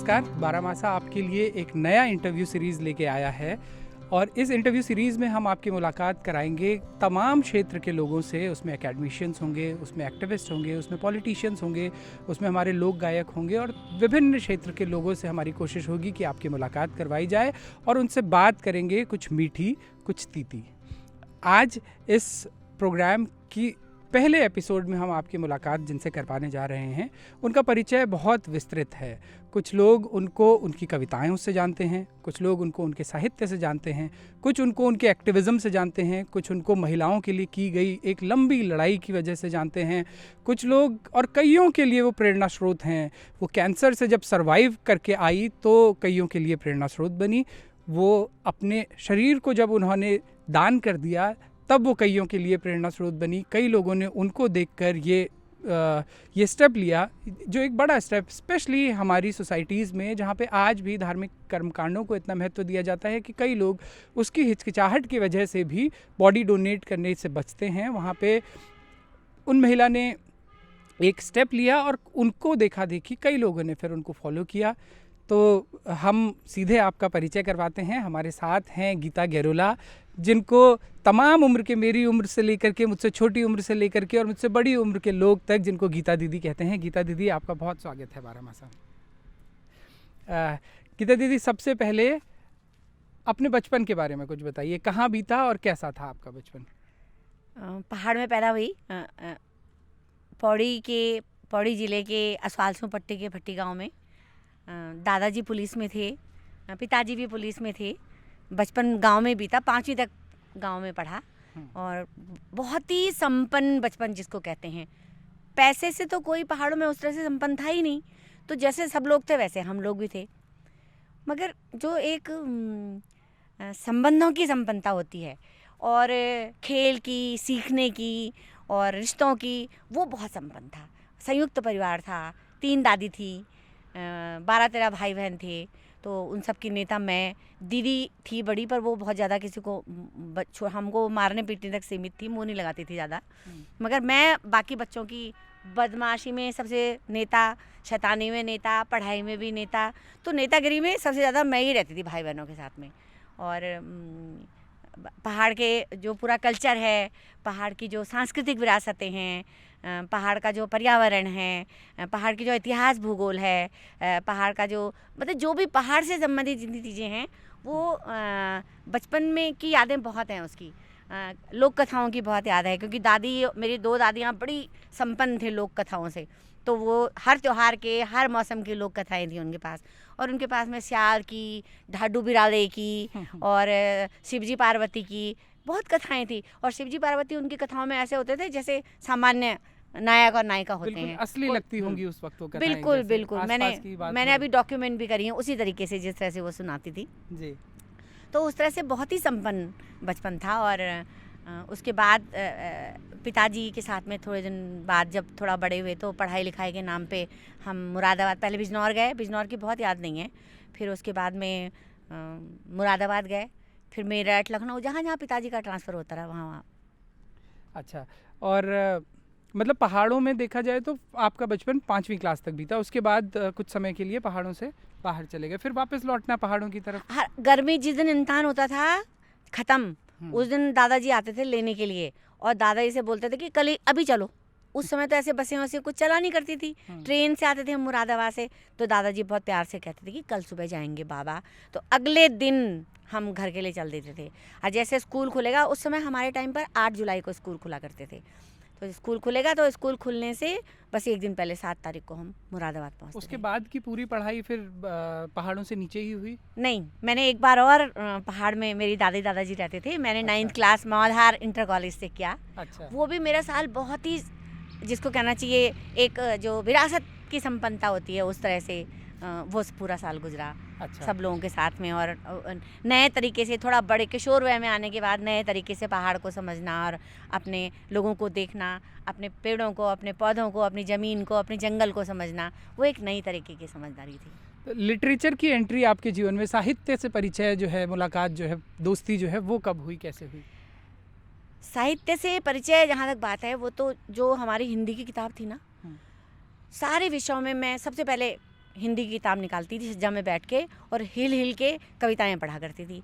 नमस्कार। बारामासा आपके लिए एक नया इंटरव्यू सीरीज़ लेके आया है और इस इंटरव्यू सीरीज़ में हम आपकी मुलाकात कराएंगे तमाम क्षेत्र के लोगों से। उसमें एकेडमिशियंस होंगे, उसमें एक्टिविस्ट होंगे, उसमें पॉलिटिशियंस होंगे, उसमें हमारे लोक गायक होंगे और विभिन्न क्षेत्र के लोगों से हमारी कोशिश होगी कि आपकी मुलाकात करवाई जाए और उनसे बात करेंगे, कुछ मीठी कुछ तीती। आज इस प्रोग्राम की पहले एपिसोड में हम आपकी मुलाकात जिनसे करवाने जा रहे हैं उनका परिचय बहुत विस्तृत है। कुछ लोग उनको उनकी कविताओं से जानते हैं, कुछ लोग उनको उनके साहित्य से जानते हैं, कुछ उनको उनके एक्टिविज़म से जानते हैं, कुछ उनको महिलाओं के लिए की गई एक लंबी लड़ाई की वजह से जानते हैं, कुछ लोग और कईयों के लिए वो प्रेरणा स्रोत हैं। वो कैंसर से जब सर्वाइव करके आई तो कईयों के लिए प्रेरणा स्रोत बनी। वो अपने शरीर को जब उन्होंने दान कर दिया तब वो कईयों के लिए प्रेरणा स्रोत बनी। कई लोगों ने उनको देखकर ये स्टेप लिया, जो एक बड़ा स्टेप स्पेशली हमारी सोसाइटीज़ में, जहाँ पे आज भी धार्मिक कर्मकांडों को इतना महत्व दिया जाता है कि कई लोग उसकी हिचकिचाहट की वजह से भी बॉडी डोनेट करने से बचते हैं। वहाँ पे उन महिला ने एक स्टेप लिया और उनको देखा देखी कई लोगों ने फिर उनको फॉलो किया। तो हम सीधे आपका परिचय करवाते हैं। हमारे साथ हैं गीता गैरोला, जिनको तमाम उम्र के, मेरी उम्र से लेकर के, मुझसे छोटी उम्र से लेकर के और मुझसे बड़ी उम्र के लोग तक जिनको गीता दीदी कहते हैं। गीता दीदी, आपका बहुत स्वागत है बारामासा। गीता दीदी, सबसे पहले अपने बचपन के बारे में कुछ बताइए। कहाँ बीता और कैसा था आपका बचपन? पहाड़ में पैदा हुई, पौड़ी ज़िले के असवालसों पट्टी के भट्टी गांव में। दादाजी पुलिस में थे, पिताजी भी पुलिस में थे। बचपन गांव में बीता, 5वीं तक गांव में पढ़ा और बहुत ही संपन्न बचपन जिसको कहते हैं। पैसे से तो कोई पहाड़ों में उस तरह से संपन्न था ही नहीं, तो जैसे सब लोग थे वैसे हम लोग भी थे। मगर जो एक संबंधों की संपन्नता होती है और खेल की, सीखने की और रिश्तों की, वो बहुत संपन्न था। संयुक्त परिवार था, 3 दादी थी, 12-13 भाई बहन थे। तो उन सब की नेता मैं, दीदी थी बड़ी, पर वो बहुत ज़्यादा किसी को हमको मारने पीटने तक सीमित थी, मुँह नहीं लगाती थी ज़्यादा। मगर मैं बाकी बच्चों की बदमाशी में सबसे नेता, शैतानी में नेता, पढ़ाई में भी नेता। तो नेतागिरी में सबसे ज़्यादा मैं ही रहती थी भाई बहनों के साथ में। और पहाड़ के जो पूरा कल्चर है, पहाड़ की जो सांस्कृतिक विरासतें हैं, पहाड़ का जो पर्यावरण है, पहाड़ की जो इतिहास भूगोल है, पहाड़ का जो मतलब जो भी पहाड़ से संबंधित जितनी चीज़ें हैं वो बचपन में की यादें बहुत हैं। उसकी लोक कथाओं की बहुत याद है, क्योंकि मेरी 2 दादियाँ बड़ी संपन्न थे लोक कथाओं से। तो वो हर त्यौहार के, हर मौसम की लोक कथाएँ थी उनके पास। और उनके पास में स्याल की, ढाडू बिराले की और शिवजी पार्वती की बहुत कथाएं थी। और शिवजी पार्वती उनकी कथाओं में ऐसे होते थे जैसे सामान्य नायक और नायिका होते हैं, असली लगती होंगी उस वक्त वो कथाएं। बिल्कुल बिल्कुल। मैंने अभी डॉक्यूमेंट भी करी है उसी तरीके से जिस तरह से वो सुनाती थी जी। तो उस तरह से बहुत ही संपन्न बचपन था। और उसके बाद पिताजी के साथ में थोड़े दिन बाद जब थोड़ा बड़े हुए तो पढ़ाई लिखाई के नाम पे हम मुरादाबाद, पहले बिजनौर गए, बिजनौर की बहुत याद नहीं है, फिर उसके बाद में मुरादाबाद गए, फिर मेरठ, लखनऊ, जहाँ जहाँ पिताजी का ट्रांसफ़र होता रहा वहाँ। अच्छा। और मतलब पहाड़ों में देखा जाए तो आपका बचपन 5वीं क्लास तक बीता, उसके बाद कुछ समय के लिए पहाड़ों से बाहर चले गए, फिर वापस लौटना पहाड़ों की तरफ। हर गर्मी जिस दिन इम्तिहान होता था ख़त्म, उस दिन दादाजी आते थे लेने के लिए और दादाजी से बोलते थे कि कल अभी चलो। उस समय तो ऐसे बसें वसें कुछ चला नहीं करती थी, ट्रेन से आते थे हम मुरादाबाद से। तो दादाजी बहुत प्यार से कहते थे कि कल सुबह जाएंगे बाबा। तो अगले दिन हम घर के लिए चल देते थे। और जैसे स्कूल खुलेगा, उस समय हमारे टाइम पर 8 जुलाई को स्कूल खुला करते थे, तो स्कूल खुलेगा तो स्कूल खुलने से बस एक दिन पहले 7 तारीख को हम मुरादाबाद पहुँचते थे। उसके बाद की पूरी पढ़ाई फिर पहाड़ों से नीचे ही हुई? नहीं, मैंने एक बार और पहाड़ में, मेरी दादाजी रहते थे, मैंने 9th क्लास मौधार इंटर कॉलेज से किया। अच्छा। वो भी मेरा साल बहुत ही, जिसको कहना चाहिए एक जो विरासत की संपन्नता होती है उस तरह से वो पूरा साल गुजरा। अच्छा। सब लोगों के साथ में और नए तरीके से, थोड़ा बड़े किशोर वय में आने के बाद नए तरीके से पहाड़ को समझना और अपने लोगों को देखना, अपने पेड़ों को, अपने पौधों को, अपनी ज़मीन को, अपने जंगल को समझना, वो एक नई तरीके की समझदारी थी। तो लिटरेचर की एंट्री आपके जीवन में, साहित्य से परिचय जो है, मुलाकात जो है, दोस्ती जो है, वो कब हुई, कैसे हुई? साहित्य से परिचय जहाँ तक बात है, वो तो जो हमारी हिंदी की किताब थी ना, सारे विषयों में मैं सबसे पहले हिंदी की किताब निकालती थी सज्जा में बैठ के और हिल हिल के कविताएं पढ़ा करती थी।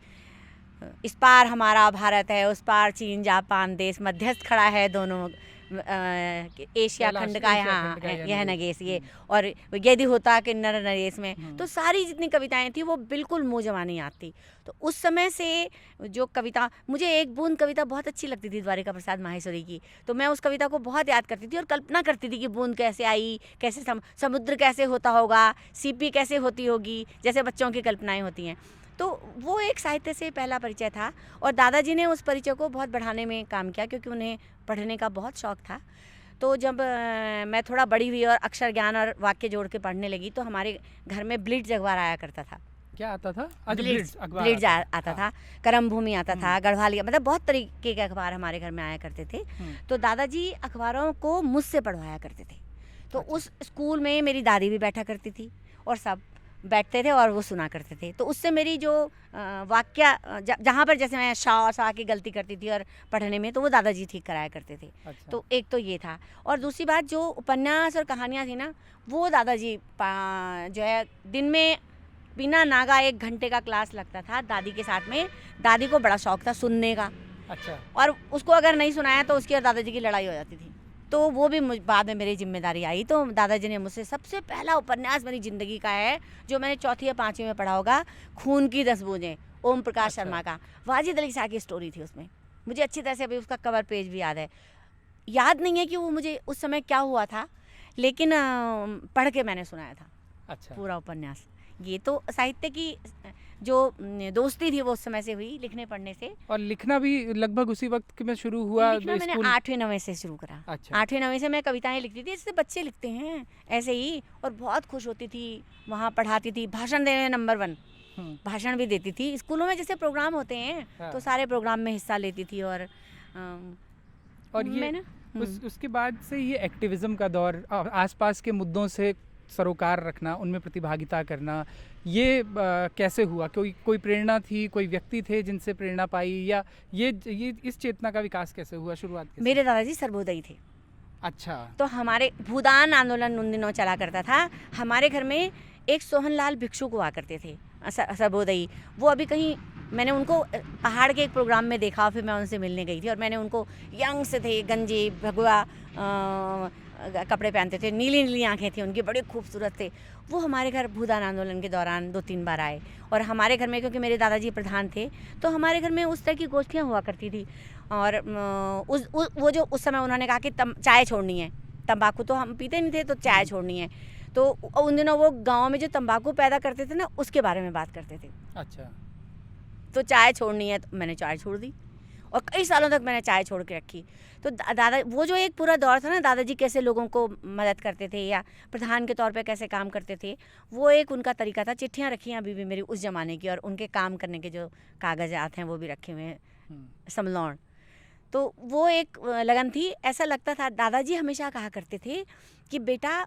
इस पार हमारा भारत है, उस पार चीन जापान देश, मध्यस्थ खड़ा है दोनों एशिया खंड का, यहाँ यह नगेश ये, और यदि होता किन्नर नरेश में। तो सारी जितनी कविताएं थी वो बिल्कुल मुँह जबानी याद थी। तो उस समय से जो कविता, मुझे एक बूंद कविता बहुत अच्छी लगती थी द्वारिका प्रसाद माहेश्वरी की, तो मैं उस कविता को बहुत याद करती थी और कल्पना करती थी कि बूंद कैसे आई, कैसे समुद्र कैसे होता होगा, सीपी कैसे होती होगी, जैसे बच्चों की कल्पनाएं होती हैं। तो वो एक साहित्य से पहला परिचय था और दादाजी ने उस परिचय को बहुत बढ़ाने में काम किया, क्योंकि उन्हें पढ़ने का बहुत शौक़ था। तो जब मैं थोड़ा बड़ी हुई और अक्षर ज्ञान और वाक्य जोड़ के पढ़ने लगी, तो हमारे घर में ब्लिट्ज अखबार आया करता था। क्या आता था? ब्लिट्ज आता था, कर्म भूमि आता था, गढ़वालिया, मतलब बहुत तरीके के अखबार हमारे घर में आया करते थे। तो दादाजी अखबारों को मुझसे पढ़वाया करते थे। तो उस स्कूल में मेरी दादी भी बैठा करती थी और सब बैठते थे और वो सुना करते थे। तो उससे मेरी जो वाक्य, जहाँ पर जैसे मैं सा की गलती करती थी और पढ़ने में, तो वो दादाजी ठीक कराया करते थे। अच्छा। तो एक तो ये था, और दूसरी बात जो उपन्यास और कहानियाँ थी ना, वो दादाजी जो है दिन में बिना नागा 1 घंटे का क्लास लगता था दादी के साथ में। दादी को बड़ा शौक था सुनने का। अच्छा। और उसको अगर नहीं सुनाया तो उसकी और दादाजी की लड़ाई हो जाती थी। तो वो भी बाद में मेरी जिम्मेदारी आई। तो दादाजी ने मुझसे सबसे पहला उपन्यास मेरी ज़िंदगी का है, जो मैंने 4वीं या 5वीं में पढ़ा होगा, खून की 10 बूंदें, ओम प्रकाश शर्मा का। वाजिद अली शाह की स्टोरी थी उसमें। मुझे अच्छी तरह से अभी उसका कवर पेज भी याद है। याद नहीं है कि वो मुझे उस समय क्या हुआ था, लेकिन पढ़ के मैंने सुनाया था। अच्छा। पूरा उपन्यास। ये तो साहित्य की जो दोस्ती थी वो उस समय से हुई, लिखने पढ़ने से। और लिखना भी लगभग उसी वक्त में शुरू हुआ? लिखना मैंने 8वीं-9वीं से शुरू करा। अच्छा। 8वीं-9वीं से मैं कविताएं लिखती थी, जैसे बच्चे लिखते हैं ऐसे ही, और बहुत खुश होती थी। वहाँ पढ़ाती थी, भाषण देने में नंबर 1, भाषण भी देती थी। स्कूलों में जैसे प्रोग्राम होते हैं, हाँ। तो सारे प्रोग्राम में हिस्सा लेती थी। और ये उसके बाद से ये एक्टिविज्म का दौर, आसपास के मुद्दों से सरोकार रखना, उनमें प्रतिभागिता करना, ये कैसे हुआ? कोई प्रेरणा थी, कोई व्यक्ति थे जिनसे प्रेरणा पाई, या ये इस चेतना का विकास कैसे हुआ, शुरुआत कैसे? मेरे दादाजी सर्वोदयी थे। अच्छा। तो हमारे भूदान आंदोलन उन दिनों चला करता था। हमारे घर में एक सोहनलाल भिक्षु हुआ करते थे, सर्वोदयी। वो अभी कहीं, मैंने उनको पहाड़ के एक प्रोग्राम में देखा, फिर मैं उनसे मिलने गई थी और मैंने उनको, यंग से थे, गंजी भगवा कपड़े पहनते थे, नीली नीली आंखें थी उनकी, बड़े खूबसूरत थे। वो हमारे घर भूदान आंदोलन के दौरान 2-3 बार आए। और हमारे घर में, क्योंकि मेरे दादाजी प्रधान थे, तो हमारे घर में उस तरह की गोष्ठियाँ हुआ करती थी। और वो जो उस समय उन्होंने कहा कि चाय छोड़नी है, तंबाकू तो हम पीते नहीं थे, तो चाय छोड़नी है। तो उन दिनों वो गाँव में जो तंबाकू पैदा करते थे ना, उसके बारे में बात करते थे। अच्छा। तो चाय छोड़नी है, तो मैंने चाय छोड़ दी और कई सालों तक मैंने चाय छोड़ के रखी। तो दादा, वो जो एक पूरा दौर था ना, दादाजी कैसे लोगों को मदद करते थे या प्रधान के तौर पे कैसे काम करते थे, वो एक उनका तरीका था। चिट्ठियाँ रखी हैं अभी भी मेरी उस ज़माने की, और उनके काम करने के जो कागजात हैं वो भी रखे हुए हैं, समलौन। तो वो एक लगन थी। ऐसा लगता था, दादाजी हमेशा कहा करते थे कि बेटा,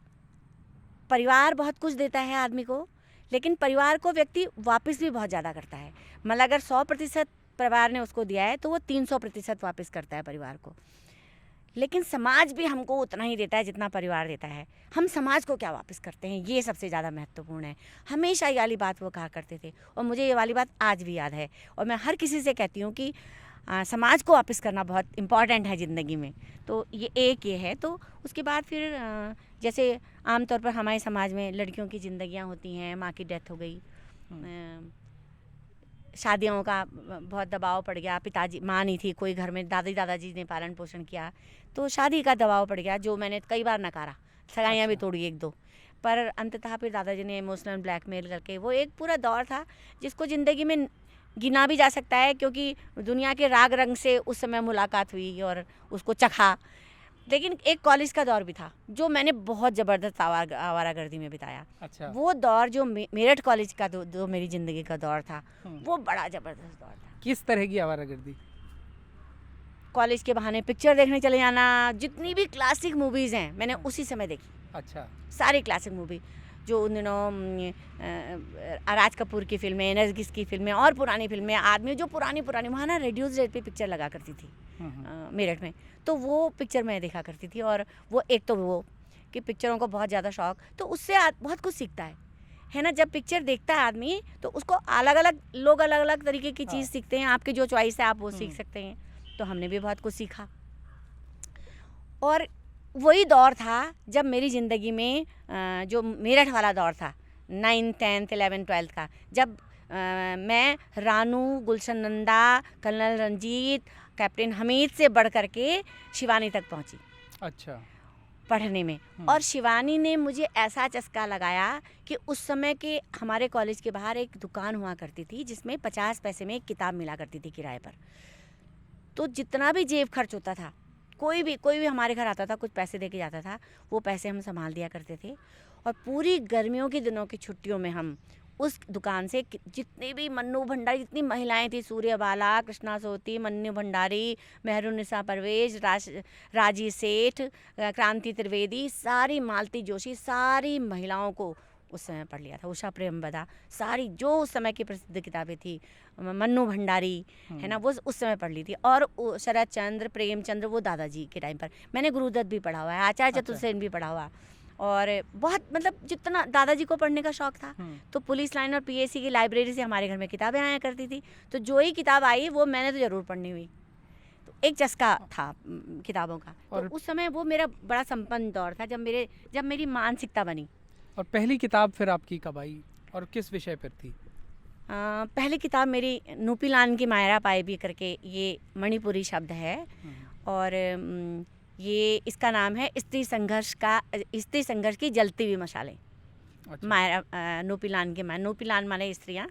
परिवार बहुत कुछ देता है आदमी को, लेकिन परिवार को व्यक्ति वापस भी बहुत ज़्यादा करता है। मतलब अगर 100% परिवार ने उसको दिया है, तो वो 300% वापस करता है परिवार को। लेकिन समाज भी हमको उतना ही देता है जितना परिवार देता है। हम समाज को क्या वापस करते हैं, ये सबसे ज़्यादा महत्वपूर्ण है। हमेशा ये वाली बात वो कहा करते थे, और मुझे ये वाली बात आज भी याद है। और मैं हर किसी से कहती हूँ कि समाज को वापस करना बहुत इम्पॉर्टेंट है ज़िंदगी में। तो ये है। तो उसके बाद फिर जैसे आमतौर पर हमारे समाज में लड़कियों की ज़िंदगियाँ होती हैं, माँ की डेथ हो गई, शादियों का बहुत दबाव पड़ गया, पिताजी, माँ नहीं थी कोई घर में, दादाजी ने पालन पोषण किया, तो शादी का दबाव पड़ गया, जो मैंने कई बार नकारा, सगाइयाँ भी तोड़ी 1-2, पर अंततः फिर दादाजी ने इमोशनल ब्लैकमेल करके, वो एक पूरा दौर था जिसको ज़िंदगी में गिना भी जा सकता है, क्योंकि दुनिया के राग रंग से उस समय मुलाकात हुई और उसको चखा। लेकिन एक कॉलेज का दौर भी था जो मैंने बहुत ज़बरदस्त आवारागर्दी में बिताया। अच्छा। वो दौर जो मेरठ कॉलेज का जो मेरी ज़िंदगी का दौर था, वो बड़ा ज़बरदस्त दौर था। किस तरह की आवारागर्दी? कॉलेज के बहाने पिक्चर देखने चले जाना, जितनी भी क्लासिक मूवीज़ हैं मैंने उसी समय देखी। अच्छा। सारी क्लासिक मूवी जो उन दिनों राज कपूर की फिल्में, नरगिस की फिल्में और पुरानी फिल्में, आदमी जो पुरानी वहाँ ना रेडियो रेट पे पिक्चर लगा करती थी मेरठ में, तो वो पिक्चर मैं देखा करती थी। और वो एक तो वो कि पिक्चरों को बहुत ज़्यादा शौक, तो उससे बहुत कुछ सीखता है है ना, जब पिक्चर देखता है आदमी तो उसको अलग अलग लोग अलग अलग तरीके की चीज़ सीखते हैं। आपकी जो चॉइस है आप वो सीख सकते हैं। तो हमने भी बहुत कुछ सीखा। और वही दौर था जब मेरी ज़िंदगी में जो मेरठ वाला दौर था 9th 10th 11th 12th का, जब मैं रानू, गुलशन नंदा, कर्नल रंजीत, कैप्टन हमीद से बढ़ करके शिवानी तक पहुंची। अच्छा। पढ़ने में। और शिवानी ने मुझे ऐसा चस्का लगाया कि उस समय के हमारे कॉलेज के बाहर एक दुकान हुआ करती थी जिसमें 50 पैसे में एक किताब मिला करती थी किराए पर। तो जितना भी जेब खर्च होता था, कोई भी हमारे घर आता था, कुछ पैसे दे के जाता था, वो पैसे हम संभाल दिया करते थे। और पूरी गर्मियों के दिनों की छुट्टियों में हम उस दुकान से जितनी भी मन्नू भंडारी, जितनी महिलाएं थी, सूर्यबाला, कृष्णा सोती, मन्नू भंडारी, मेहरुन्निसा परवेज, राजी सेठ, क्रांति त्रिवेदी, सारी मालती जोशी, सारी महिलाओं को उस समय पढ़ लिया था। उषा प्रेमवदा, सारी जो उस समय की प्रसिद्ध किताबें थी, मन्नू भंडारी, है ना, वो उस समय पढ़ ली थी। और शरद चंद्र, प्रेमचंद्र, वो दादाजी के टाइम पर। मैंने गुरुदत्त भी पढ़ा हुआ है, आचार्य चतुर्सेन भी पढ़ा हुआ। और बहुत मतलब जितना दादाजी को पढ़ने का शौक था, तो पुलिस लाइन और पीएसी की लाइब्रेरी से हमारे घर में किताबें आया करती थी। तो जो ही किताब आई वो मैंने तो ज़रूर पढ़नी हुई। तो एक चस्का था किताबों का। और तो उस समय वो मेरा बड़ा संपन्न दौर था जब मेरी मानसिकता बनी। और पहली किताब फिर आपकी कब आई और किस विषय पर थी? पहली किताब मेरी नूपीलान की मायरा पाएबी करके, ये मणिपुरी शब्द है। और ये इसका नाम है स्त्री संघर्ष की जलती हुई मशालें। अच्छा। मायरा नूपीलान के नूपीलान माने स्त्रियाँ,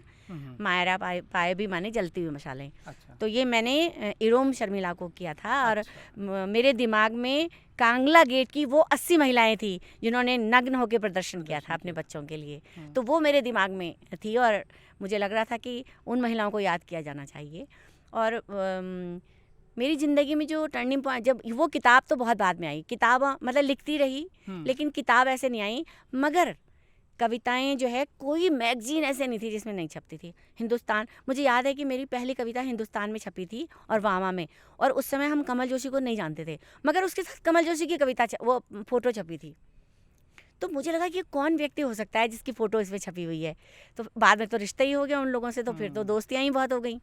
मायरा पाएबी माने जलती हुई मशालें। अच्छा। तो ये मैंने इरोम शर्मिला को किया था। और अच्छा। मेरे दिमाग में कांगला गेट की वो 80 महिलाएं थी जिन्होंने नग्न होकर प्रदर्शन किया था अपने बच्चों के लिए। तो वो मेरे दिमाग में थी और मुझे लग रहा था कि उन महिलाओं को याद किया जाना चाहिए। और मेरी ज़िंदगी में जो टर्निंग पॉइंट, जब वो किताब तो बहुत बाद में आई, किताब मतलब लिखती रही लेकिन किताब ऐसे नहीं आई। मगर कविताएं जो है, कोई मैगजीन ऐसे नहीं थी जिसमें नहीं छपती थी। हिंदुस्तान, मुझे याद है कि मेरी पहली कविता हिंदुस्तान में छपी थी और वामा में। और उस समय हम कमल जोशी को नहीं जानते थे, मगर उसके साथ कमल जोशी की कविता वो फ़ोटो छपी थी। तो मुझे लगा कि कौन व्यक्ति हो सकता है जिसकी फ़ोटो इसमें छपी हुई है। तो बाद में तो रिश्ता ही हो गया उन लोगों से, तो फिर तो दोस्तियाँ ही बहुत हो गई।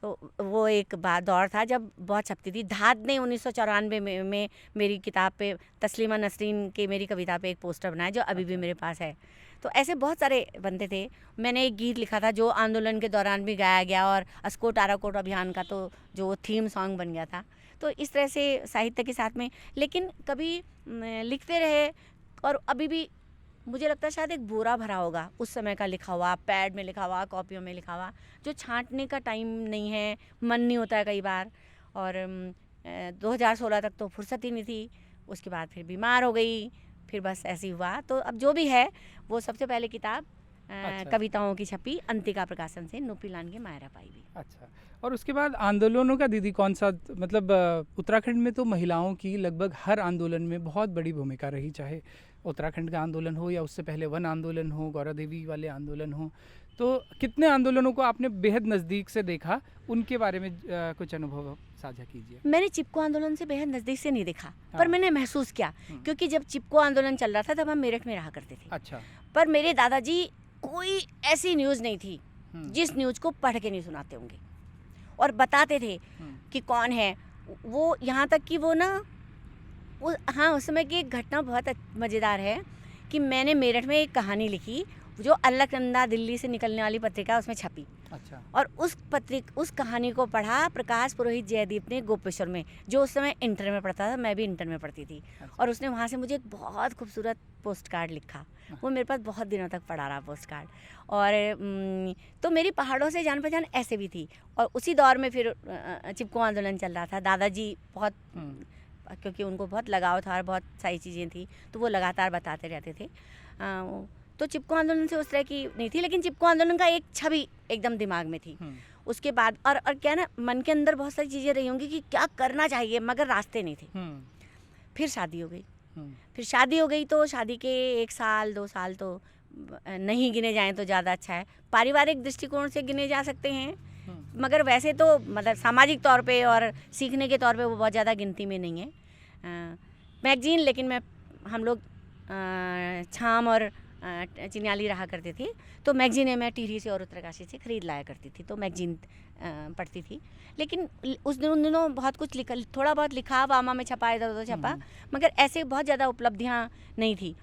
तो वो एक दौर था जब बहुत छपती थी। धाद ने 1994 में मेरी किताब पे, तस्लीमा नसरीन के मेरी कविता पे एक पोस्टर बनाया जो अभी भी मेरे पास है। तो ऐसे बहुत सारे बनते थे। मैंने एक गीत लिखा था जो आंदोलन के दौरान भी गाया गया और अस्कोट आराकोट अभियान का तो जो थीम सॉन्ग बन गया था। तो इस तरह से साहित्य के साथ में, लेकिन कभी लिखते रहे। और अभी भी मुझे लगता है शायद एक बोरा भरा होगा उस समय का लिखा हुआ, पैड में लिखा हुआ, कॉपियों में लिखा हुआ, जो छांटने का टाइम नहीं है, मन नहीं होता है कई बार। और 2016 तक तो फुर्सत ही नहीं थी। उसके बाद फिर बीमार हो गई, फिर बस ऐसे ही हुआ। तो अब जो भी है वो सबसे पहले किताब अच्छा। कविताओं की छपी अंतिका प्रकाशन से, नूपीलान की मायरा पाएबी। अच्छा। और उसके बाद आंदोलनों का दीदी कौन सा, मतलब उत्तराखंड में तो महिलाओं की लगभग हर आंदोलन में बहुत बड़ी भूमिका रही, चाहे उत्तराखंड का आंदोलन हो या उससे पहले वन आंदोलन हो, गौरा देवी वाले आंदोलन हो। तो कितने आंदोलनों को आपने बेहद नज़दीक से देखा, उनके बारे में कुछ अनुभव साझा कीजिए। मैंने चिपको आंदोलन से बेहद नज़दीक से नहीं देखा, पर मैंने महसूस किया, क्योंकि जब चिपको आंदोलन चल रहा था तब हम मेरठ में रहा करते थे। अच्छा। पर मेरे दादाजी कोई ऐसी न्यूज़ नहीं थी जिस न्यूज़ को पढ़ के नहीं सुनाते होंगे, और बताते थे कि कौन है वो। यहाँ तक कि वो ना हाँ, उस समय की एक घटना बहुत मज़ेदार है कि मैंने मेरठ में एक कहानी लिखी जो अलकनंदा दिल्ली से निकलने वाली पत्रिका उसमें छपी। अच्छा। और उस कहानी को पढ़ा प्रकाश पुरोहित जयदीप ने गोपेश्वर में, जो उस समय इंटर में पढ़ता था, मैं भी इंटर में पढ़ती थी। अच्छा। और उसने वहाँ से मुझे एक बहुत खूबसूरत पोस्ट कार्ड लिखा। वो मेरे पास बहुत दिनों तक पड़ा रहा पोस्ट कार्ड। और तो मेरी पहाड़ों से जान पहचान ऐसे भी थी। और उसी दौर में फिर चिपको आंदोलन चल रहा था। दादाजी बहुत, क्योंकि उनको बहुत लगाव था और बहुत सारी चीज़ें थी, तो वो लगातार बताते रहते थे। तो चिपको आंदोलन से उस तरह की नहीं थी, लेकिन चिपको आंदोलन का एक छवि एकदम दिमाग में थी। उसके बाद और क्या ना, मन के अंदर बहुत सारी चीज़ें रही होंगी कि क्या करना चाहिए, मगर रास्ते नहीं थे। फिर शादी हो गई। तो शादी के 1 साल 2 साल तो नहीं गिने जाएं तो ज़्यादा अच्छा है। पारिवारिक दृष्टिकोण से गिने जा सकते हैं, मगर वैसे तो मतलब सामाजिक तौर पे और सीखने के तौर पे वो बहुत ज़्यादा गिनती में नहीं है। मैगजीन, लेकिन हम लोग छाम और चिन्याली रहा करते थे, तो मैगजीनें मैं टिहरी से और उत्तरकाशी से खरीद लाया करती थी, तो मैगजीन पढ़ती थी। लेकिन उन दिनों बहुत कुछ लिखा, थोड़ा बहुत लिखा, वामा में छपा, इधर उधर छपा, मगर ऐसे बहुत ज़्यादा उपलब्धियाँ नहीं थी।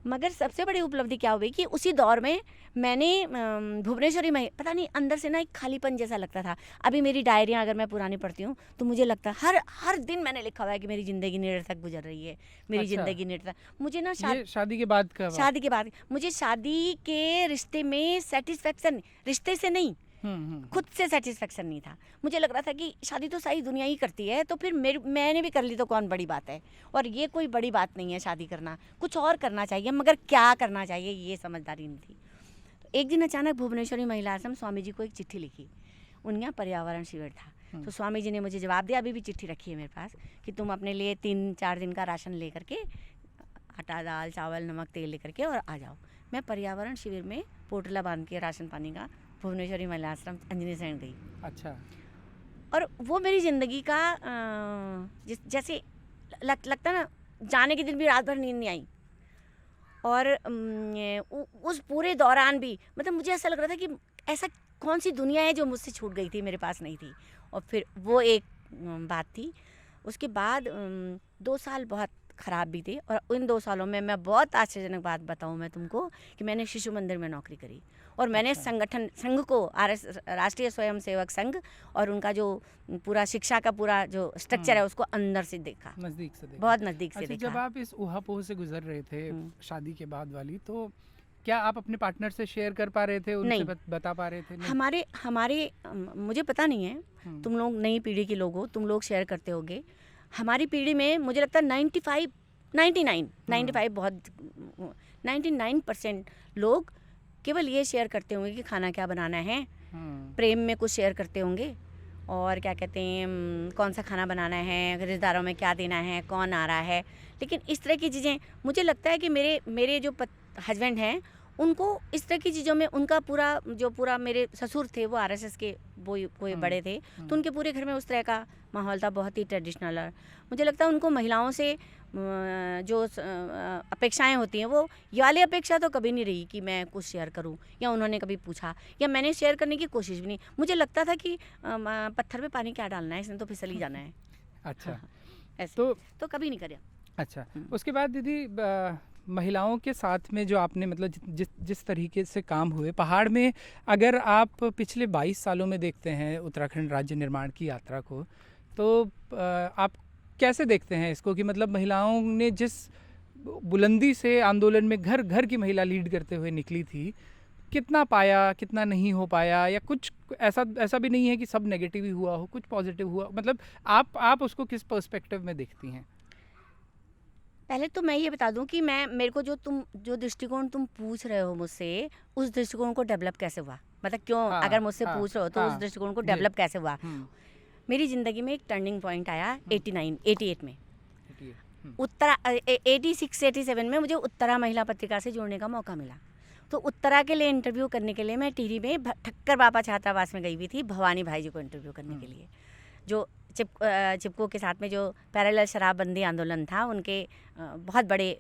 मगर सबसे बड़ी उपलब्धि क्या हुई कि उसी दौर में मैंने भुवनेश्वरी में, पता नहीं अंदर से ना एक खालीपन जैसा लगता था। अभी मेरी डायरियाँ अगर मैं पुरानी पढ़ती हूँ तो मुझे लगता है हर दिन मैंने लिखा हुआ है कि मेरी ज़िंदगी निरर्थक गुजर रही है, मेरी ज़िंदगी निरर्थक। मुझे ना शादी के बाद का शादी के बाद मुझे शादी के रिश्ते में सेटिस्फेक्शन, रिश्ते से नहीं, खुद से सेटिस्फेक्शन नहीं था। मुझे लग रहा था कि शादी तो सारी दुनिया ही करती है, तो फिर मैंने भी कर ली तो कौन बड़ी बात है, और ये कोई बड़ी बात नहीं है शादी करना, कुछ और करना चाहिए, मगर क्या करना चाहिए ये समझदारी नहीं थी। तो एक दिन अचानक भुवनेश्वरी महिला आश्रम स्वामी जी को एक चिट्ठी लिखी, उनके यहाँ पर्यावरण शिविर था। तो स्वामी जी ने मुझे जवाब दिया, अभी भी चिट्ठी रखी है मेरे पास, कि तुम अपने लिए 3-4 दिन का राशन ले करके, आटा दाल चावल नमक तेल लेकर के और आ जाओ। मैं पर्यावरण शिविर में पोटला बांध के राशन पानी का भुवनेश्वरी महिला आश्रम अंजनी सैन गई। अच्छा। और वो मेरी ज़िंदगी का जैसे लगता ना, जाने के दिन भी रात भर नींद नहीं आई, और उस पूरे दौरान भी मतलब मुझे ऐसा लग रहा था कि ऐसा कौन सी दुनिया है जो मुझसे छूट गई थी, मेरे पास नहीं थी। और फिर वो एक बात थी। उसके बाद 2 साल बहुत ख़राब भी थे, और इन 2 सालों में मैं बहुत आश्चर्यजनक बात बताऊं मैं तुमको कि मैंने शिशु मंदिर में नौकरी करी, और मैंने संघ को राष्ट्रीय स्वयंसेवक संघ और उनका जो पूरा शिक्षा का पूरा जो स्ट्रक्चर है उसको अंदर से देखा, नज़दीक से देखा, बहुत नज़दीक से देखा। जब आप इस ऊहापोह से गुजर रहे थे शादी के बाद वाली, तो क्या आप अपने पार्टनर से शेयर कर पा रहे थे, उनसे बता पा रहे थे? नहीं। हमारे मुझे पता नहीं है, तुम लोग नई पीढ़ी के लोग हो, तुम लोग शेयर करते होगे। हमारी पीढ़ी में मुझे लगता है 99% लोग केवल ये शेयर करते होंगे कि खाना क्या बनाना है, प्रेम में कुछ शेयर करते होंगे, और क्या कहते हैं कौन सा खाना बनाना है, रिश्तेदारों में क्या देना है, कौन आ रहा है। लेकिन इस तरह की चीज़ें मुझे लगता है कि मेरे जो हस्बैंड हैं उनको इस तरह की चीज़ों में उनका पूरा मेरे ससुर थे वो आरएसएस के वो बड़े थे, तो उनके पूरे घर में उस तरह का माहौल था, बहुत ही ट्रेडिशनल। और मुझे लगता है उनको महिलाओं से जो अपेक्षाएं होती हैं वो ये वाली अपेक्षा तो कभी नहीं रही कि मैं कुछ शेयर करूं, या उन्होंने कभी पूछा, या मैंने शेयर करने की कोशिश भी नहीं। मुझे लगता था कि पत्थर पे पानी क्या डालना है, इसने तो फिसल ही जाना है। अच्छा। हाँ, ऐसे तो कभी नहीं करा। अच्छा। उसके बाद दीदी महिलाओं के साथ में जो आपने मतलब जिस तरीके से काम हुए पहाड़ में, अगर आप पिछले 22 सालों में देखते हैं उत्तराखंड राज्य निर्माण की यात्रा को, तो आप कैसे देखते हैं इसको कि मतलब महिलाओं ने जिस बुलंदी से आंदोलन में घर घर की महिला लीड करते हुए निकली थी, कितना पाया, कितना नहीं हो पाया, या कुछ ऐसा भी नहीं है कि सब नेगेटिव ही हुआ हो, कुछ पॉजिटिव हुआ, मतलब आप उसको किस पर्सपेक्टिव में देखती हैं? पहले तो मैं ये बता दूं कि मेरे को जो दृष्टिकोण तुम पूछ रहे हो मुझसे, उस दृष्टिकोण को डेवलप कैसे हुआ, मतलब क्यों अगर मुझसे पूछ रहे हो तो उस दृष्टिकोण को डेवलप कैसे हुआ। मेरी ज़िंदगी में एक टर्निंग पॉइंट आया 88 में। 86-87 में मुझे उत्तरा महिला पत्रिका से जुड़ने का मौका मिला। तो उत्तरा के लिए इंटरव्यू करने के लिए मैं टिहरी में ठक्कर बापा छात्रावास में गई हुई थी, भवानी भाई जी को इंटरव्यू करने के लिए, जो चिपको के साथ में जो पैरेलल शराबबंदी आंदोलन था उनके बहुत बड़े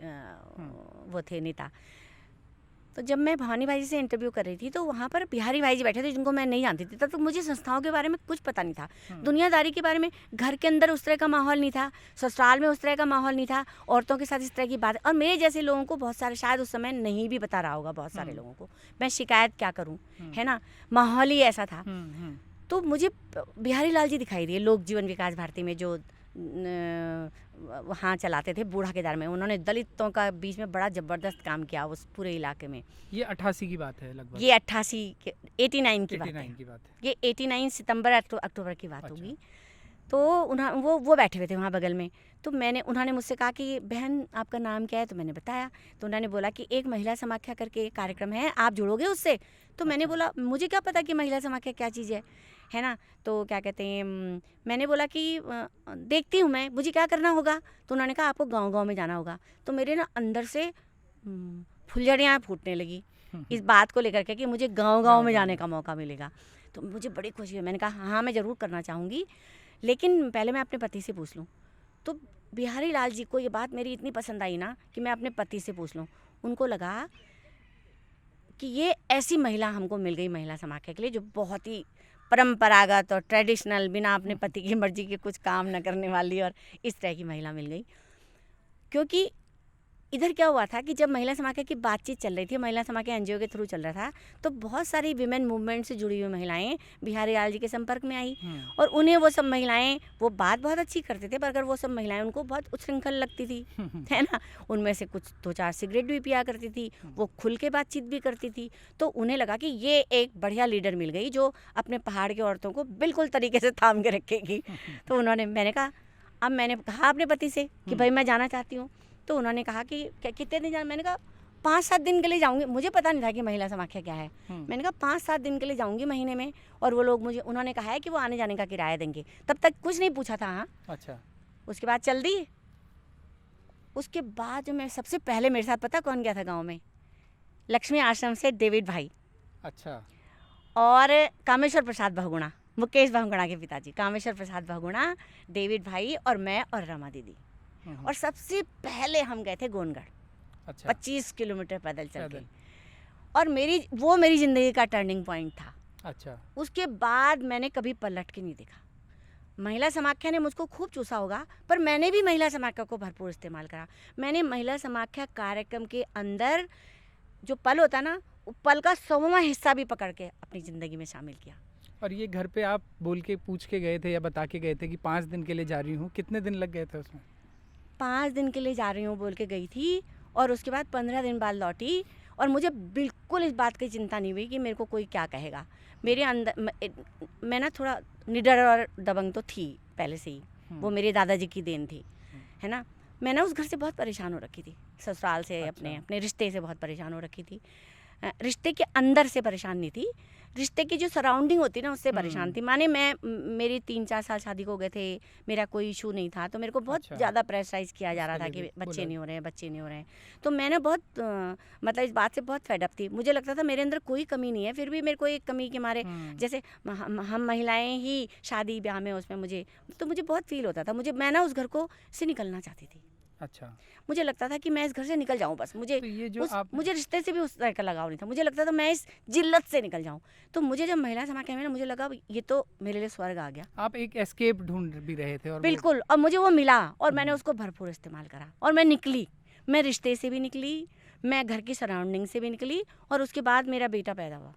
वो थे नेता। तो जब मैं भवानी भाई जी से इंटरव्यू कर रही थी तो वहाँ पर बिहारी भाई जी बैठे थे, जिनको मैं नहीं जानती थी। तब तो मुझे संस्थाओं के बारे में कुछ पता नहीं था, दुनियादारी के बारे में, घर के अंदर उस तरह का माहौल नहीं था, ससुराल में उस तरह का माहौल नहीं था, औरतों के साथ इस तरह की बात। और मेरे जैसे लोगों को बहुत सारे शायद उस समय नहीं भी बता रहा होगा, बहुत सारे लोगों को मैं शिकायत क्या करूँ, है ना, माहौल ही ऐसा था। तो मुझे बिहारी लाल जी दिखाई दिए, लोक जीवन विकास भारती में जो वहाँ चलाते थे बूढ़ा केदार में। उन्होंने दलितों का बीच में बड़ा ज़बरदस्त काम किया उस पूरे इलाके में। ये 88 की बात है लगभग, ये 89 की बात है, ये 89 सितंबर अक्टूबर की बात होगी। तो वो बैठे हुए थे वहाँ बगल में। तो उन्होंने मुझसे कहा कि बहन आपका नाम क्या है, तो मैंने बताया। तो उन्होंने बोला कि एक महिला समाख्या करके एक कार्यक्रम है, आप जुड़ोगे उससे। तो मैंने बोला मुझे क्या पता कि महिला समाख्या क्या चीज़ है ना। तो क्या कहते हैं, मैंने बोला कि देखती हूँ मैं, मुझे क्या करना होगा। तो उन्होंने कहा आपको गांव-गांव में जाना होगा। तो मेरे ना अंदर से फुलझड़ियाँ फूटने लगी इस बात को लेकर के कि मुझे गांव-गांव में जाने का मौका मिलेगा। तो मुझे बड़ी खुशी हुई। मैंने कहा हाँ मैं ज़रूर करना चाहूँगी, लेकिन पहले मैं अपने पति से पूछ लूँ। तो बिहारी लाल जी को ये बात मेरी इतनी पसंद आई ना कि मैं अपने पति से पूछ लूँ। उनको लगा कि ये ऐसी महिला हमको मिल गई महिला समाख्या के लिए जो बहुत ही परंपरागत और ट्रेडिशनल, बिना अपने पति की मर्जी के कुछ काम न करने वाली, और इस तरह की महिला मिल गई। क्योंकि इधर क्या हुआ था कि जब महिला समाख्या की बातचीत चल रही थी, महिला समाख्या एनजीओ के थ्रू चल रहा था, तो बहुत सारी विमेन मूवमेंट से जुड़ी हुई महिलाएं बिहारी लाल जी के संपर्क में आई, और उन्हें वो सब महिलाएं, वो बात बहुत अच्छी करते थे, पर अगर वो सब महिलाएं उनको बहुत उच्छृंखल लगती थी, है ना। उनमें से कुछ 2-4 सिगरेट भी पिया करती थी, वो खुल के बातचीत भी करती थी। तो उन्हें लगा कि ये एक बढ़िया लीडर मिल गई जो अपने पहाड़ की औरतों को बिल्कुल तरीके से थाम के रखेगी। तो मैंने कहा, अब मैंने कहा अपने पति से कि भाई मैं जाना चाहती हूँ। तो उन्होंने कहा कि कितने दिन जाना? मैंने कहा 5-7 दिन के लिए जाऊंगी। मुझे पता नहीं था कि महिला समाख्या क्या है। मैंने कहा 5-7 दिन के लिए जाऊंगी महीने में, और वो लोग मुझे, उन्होंने कहा है कि वो आने जाने का किराया देंगे। तब तक कुछ नहीं पूछा था। हाँ, अच्छा। उसके बाद चल दी। उसके बाद जो मैं सबसे पहले, मेरे साथ पता कौन गया था गाँव में? लक्ष्मी आश्रम से डेविड भाई, अच्छा, और कामेश्वर प्रसाद बहुगुणा, मुकेश बहुगुणा के पिताजी, कामेश्वर प्रसाद बहुगुणा, डेविड भाई और मैं और रमा दीदी। और सबसे पहले हम गए थे गोनगढ़। अच्छा। 25 किलोमीटर पैदल चल के। और मेरी ज़िंदगी का टर्निंग पॉइंट था। अच्छा। उसके बाद मैंने कभी पलट के नहीं देखा। महिला समाख्या ने मुझको खूब चूसा होगा, पर मैंने भी महिला समाख्या को भरपूर इस्तेमाल करा। मैंने महिला समाख्या कार्यक्रम के अंदर जो पल होता ना, वो पल का 100वां हिस्सा भी पकड़ के अपनी ज़िंदगी में शामिल किया। और ये घर पे आप बोल के पूछ के गए थे या बता के गए थे कि 5 दिन के लिए जा रही हूँ? कितने दिन लग गए थे उसमें? 5 दिन के लिए जा रही हूँ बोल के गई थी, और उसके बाद 15 दिन बाद लौटी। और मुझे बिल्कुल इस बात की चिंता नहीं हुई कि मेरे को कोई क्या कहेगा। मेरे अंदर मैं ना थोड़ा निडर और दबंग तो थी पहले से ही, वो मेरे दादाजी की देन थी, है ना। मैं ना उस घर से बहुत परेशान हो रखी थी, ससुराल से। अच्छा। अपने रिश्ते से बहुत परेशान हो रखी थी। रिश्ते के अंदर से परेशान नहीं थी, रिश्ते की जो सराउंडिंग होती ना उससे परेशान थी। माने मेरी 3-4 साल शादी को गए थे, मेरा कोई इशू नहीं था, तो मेरे को बहुत ज़्यादा प्रेशराइज किया जा रहा था कि बच्चे नहीं हो रहे हैं। तो मैंने बहुत मतलब इस बात से बहुत फेडअप थी। मुझे लगता था मेरे अंदर कोई कमी नहीं है, फिर भी मेरे को एक कमी के मारे, जैसे हम महिलाएं ही शादी ब्याह में उसमें मुझे बहुत फील होता था। मैं ना उस घर को से निकलना चाहती थी। अच्छा। मुझे लगता था कि मैं इस घर से निकल जाऊं बस। मुझे मुझे रिश्ते से भी उस तरह का लगाव नहीं था। मुझे लगता था मैं इस जिल्लत से निकल जाऊं। तो मुझे जब महिला समाख्या में ना, मुझे लगा ये तो मेरे लिए स्वर्ग आ गया। आप एक एस्केप ढूंढ भी रहे थे। और बिल्कुल, और मुझे वो मिला, और मैंने उसको भरपूर इस्तेमाल करा, और मैं निकली। मैं रिश्ते से भी निकली, मैं घर की सराउंडिंग से भी निकली, और उसके बाद मेरा बेटा पैदा हुआ,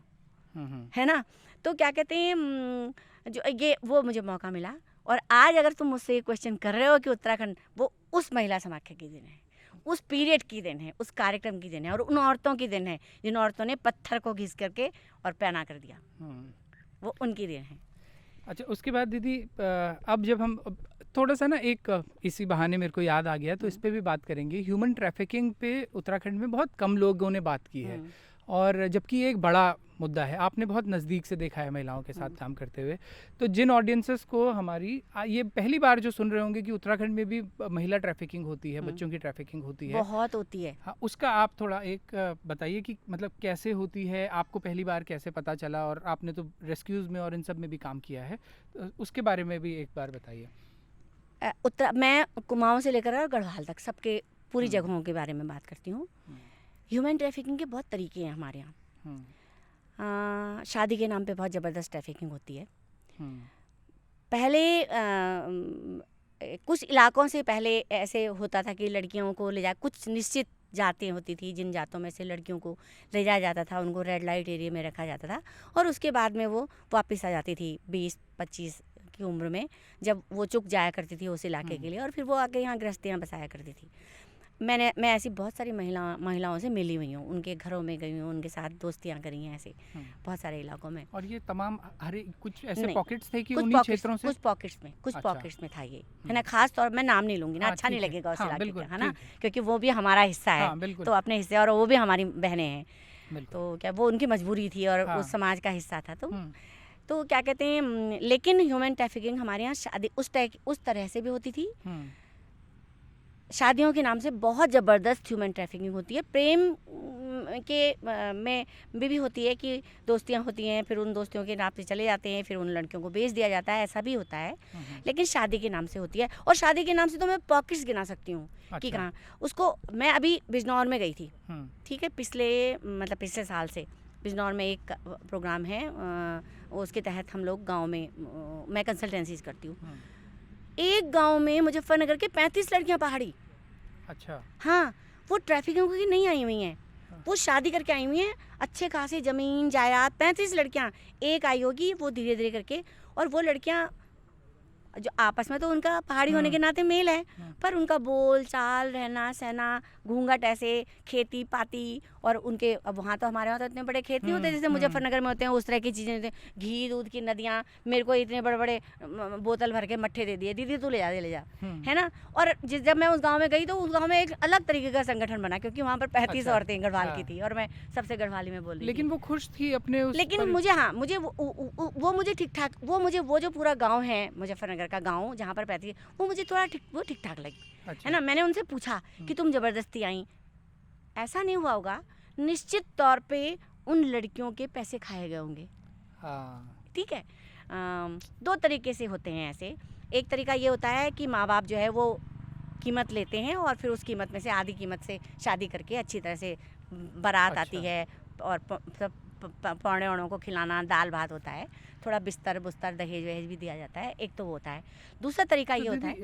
है ना। तो क्या कहते हैं, जो ये वो मुझे मौका मिला। और आज अगर तुम मुझसे ये क्वेश्चन कर रहे हो कि उत्तराखंड, वो उस महिला समाख्या की दिन है, उस पीरियड की दिन है, उस कार्यक्रम की दिन है, और उन औरतों की दिन है जिन औरतों ने पत्थर को घिस करके और पैना कर दिया, वो उनकी दिन है। अच्छा, उसके बाद दीदी अब जब हम थोड़ा सा ना, एक इसी बहाने मेरे को याद आ गया, तो इस पे भी बात करेंगे। ह्यूमन ट्रैफिकिंग पे उत्तराखंड में बहुत कम लोगों ने बात की है, और जबकि ये एक बड़ा मुद्दा है। आपने बहुत नज़दीक से देखा है महिलाओं के साथ काम करते हुए। तो जिन ऑडियंसेस को हमारी ये पहली बार जो सुन रहे होंगे कि उत्तराखंड में भी महिला ट्रैफिकिंग होती है, बच्चों की ट्रैफिकिंग होती है, बहुत होती है। हाँ, उसका आप थोड़ा एक बताइए कि मतलब कैसे होती है, आपको पहली बार कैसे पता चला, और आपने तो रेस्क्यूज़ में और इन सब में भी काम किया है, तो उसके बारे में भी एक बार बताइए। मैं कुमाऊं से लेकर और गढ़वाल तक सबके पूरी जगहों के बारे में बात करती हूँ। ह्यूमन ट्रैफिकिंग के बहुत तरीके हैं हमारे यहाँ। शादी के नाम पे बहुत ज़बरदस्त ट्रैफिकिंग होती है। पहले कुछ इलाकों से पहले ऐसे होता था कि लड़कियों को ले जा, कुछ निश्चित जातें होती थी जिन जातों में से लड़कियों को ले जाया जाता था, उनको रेड लाइट एरिया में रखा जाता था, और उसके बाद में वो वापस आ जाती थी 20-25 की उम्र में, जब वो चुक जाया करती थी उस इलाके के लिए, और फिर वो आके यहाँ गृहस्थियाँ बसाया करती थी। मैं ऐसी बहुत सारी महिलाओं से मिली हुई हूँ, उनके घरों में गई हूँ, उनके साथ दोस्तियाँ करी हैं ऐसे बहुत सारे इलाकों में। और ये तमाम कुछ ऐसे पॉकेट्स थे कि उन्हीं क्षेत्रों से? कुछ पॉकेट्स में था ये, है ना। खास तौर मैं नाम नहीं लूँगी ना, अच्छा नहीं लगेगा उस इलाके का, है ना, क्योंकि वो भी हमारा हिस्सा है, तो अपने हिस्से, और वो भी हमारी बहनें हैं, तो क्या वो उनकी मजबूरी थी और उस समाज का हिस्सा था। तो क्या कहते हैं, लेकिन ह्यूमन ट्रैफिकिंग हमारे यहाँ शादी उस तरह से भी होती थी शादियों के नाम से बहुत ज़बरदस्त ह्यूमन ट्रैफिकिंग होती है। प्रेम में भी होती है कि दोस्तियां होती हैं, फिर उन दोस्तियों के नाम से चले जाते हैं, फिर उन लड़कियों को बेच दिया जाता है, ऐसा भी होता है। लेकिन शादी के नाम से होती है, और शादी के नाम से तो मैं पॉकेट्स गिना सकती हूँ कि कहाँ उसको। मैं अभी बिजनौर में गई थी, ठीक है, पिछले साल से बिजनौर में एक प्रोग्राम है, उसके तहत हम लोग गाँव में, मैं कंसल्टेंसीज करती हूँ। एक गांव में मुजफ्फरनगर के 35 लड़कियां पहाड़ी। अच्छा। हाँ, वो ट्रैफिकिंग की नहीं आई हुई हैं, वो शादी करके आई हुई हैं, अच्छे खासे ज़मीन जायदाद। 35 लड़कियां, एक आई होगी वो धीरे धीरे करके। और वो लड़कियां जो आपस में तो उनका पहाड़ी होने के नाते मेल है, पर उनका बोल चाल, रहना सहना, घूंघट, ऐसे खेती पाती। और उनके, अब वहाँ तो हमारे वहाँ तो इतने बड़े खेत नहीं होते जैसे मुजफ्फरनगर में होते हैं, उस तरह की चीज़ें होती हैं। घी दूध की नदियाँ, मेरे को इतने बड़े बड़े बोतल भर के मट्ठे दे दिए, दीदी तू ले जा, है ना। और जब मैं उस गाँव में गई तो उस गाँव में एक अलग तरीके का संगठन बना, क्योंकि वहाँ पर 35 औरतें गढ़वाल की थी और मैं सबसे गढ़वाली में बोल रही थी। लेकिन वो खुश थी अपने उस लेकिन मुझे वो मुझे ठीक ठाक, वो जो पूरा गांव है मुजफ्फरनगर का गांव जहाँ पर पैती, वो मुझे थोड़ा ठीक ठाक लगी। अच्छा। है ना। मैंने उनसे पूछा कि तुम ज़बरदस्ती आई, ऐसा नहीं हुआ होगा, निश्चित तौर पे उन लड़कियों के पैसे खाए गए होंगे। ठीक है। 2 तरीके से होते हैं ऐसे। एक तरीका ये होता है कि माँ बाप जो है वो कीमत लेते हैं और फिर उस कीमत में से आधी कीमत से शादी करके अच्छी तरह से बारात आती है, और सब पौड़े औड़ों को खिलाना, दाल भात होता है, थोड़ा बिस्तर बुस्तर दहेज वहेज भी दिया जाता है। एक तो वो होता है। दूसरा तरीका ये होता है,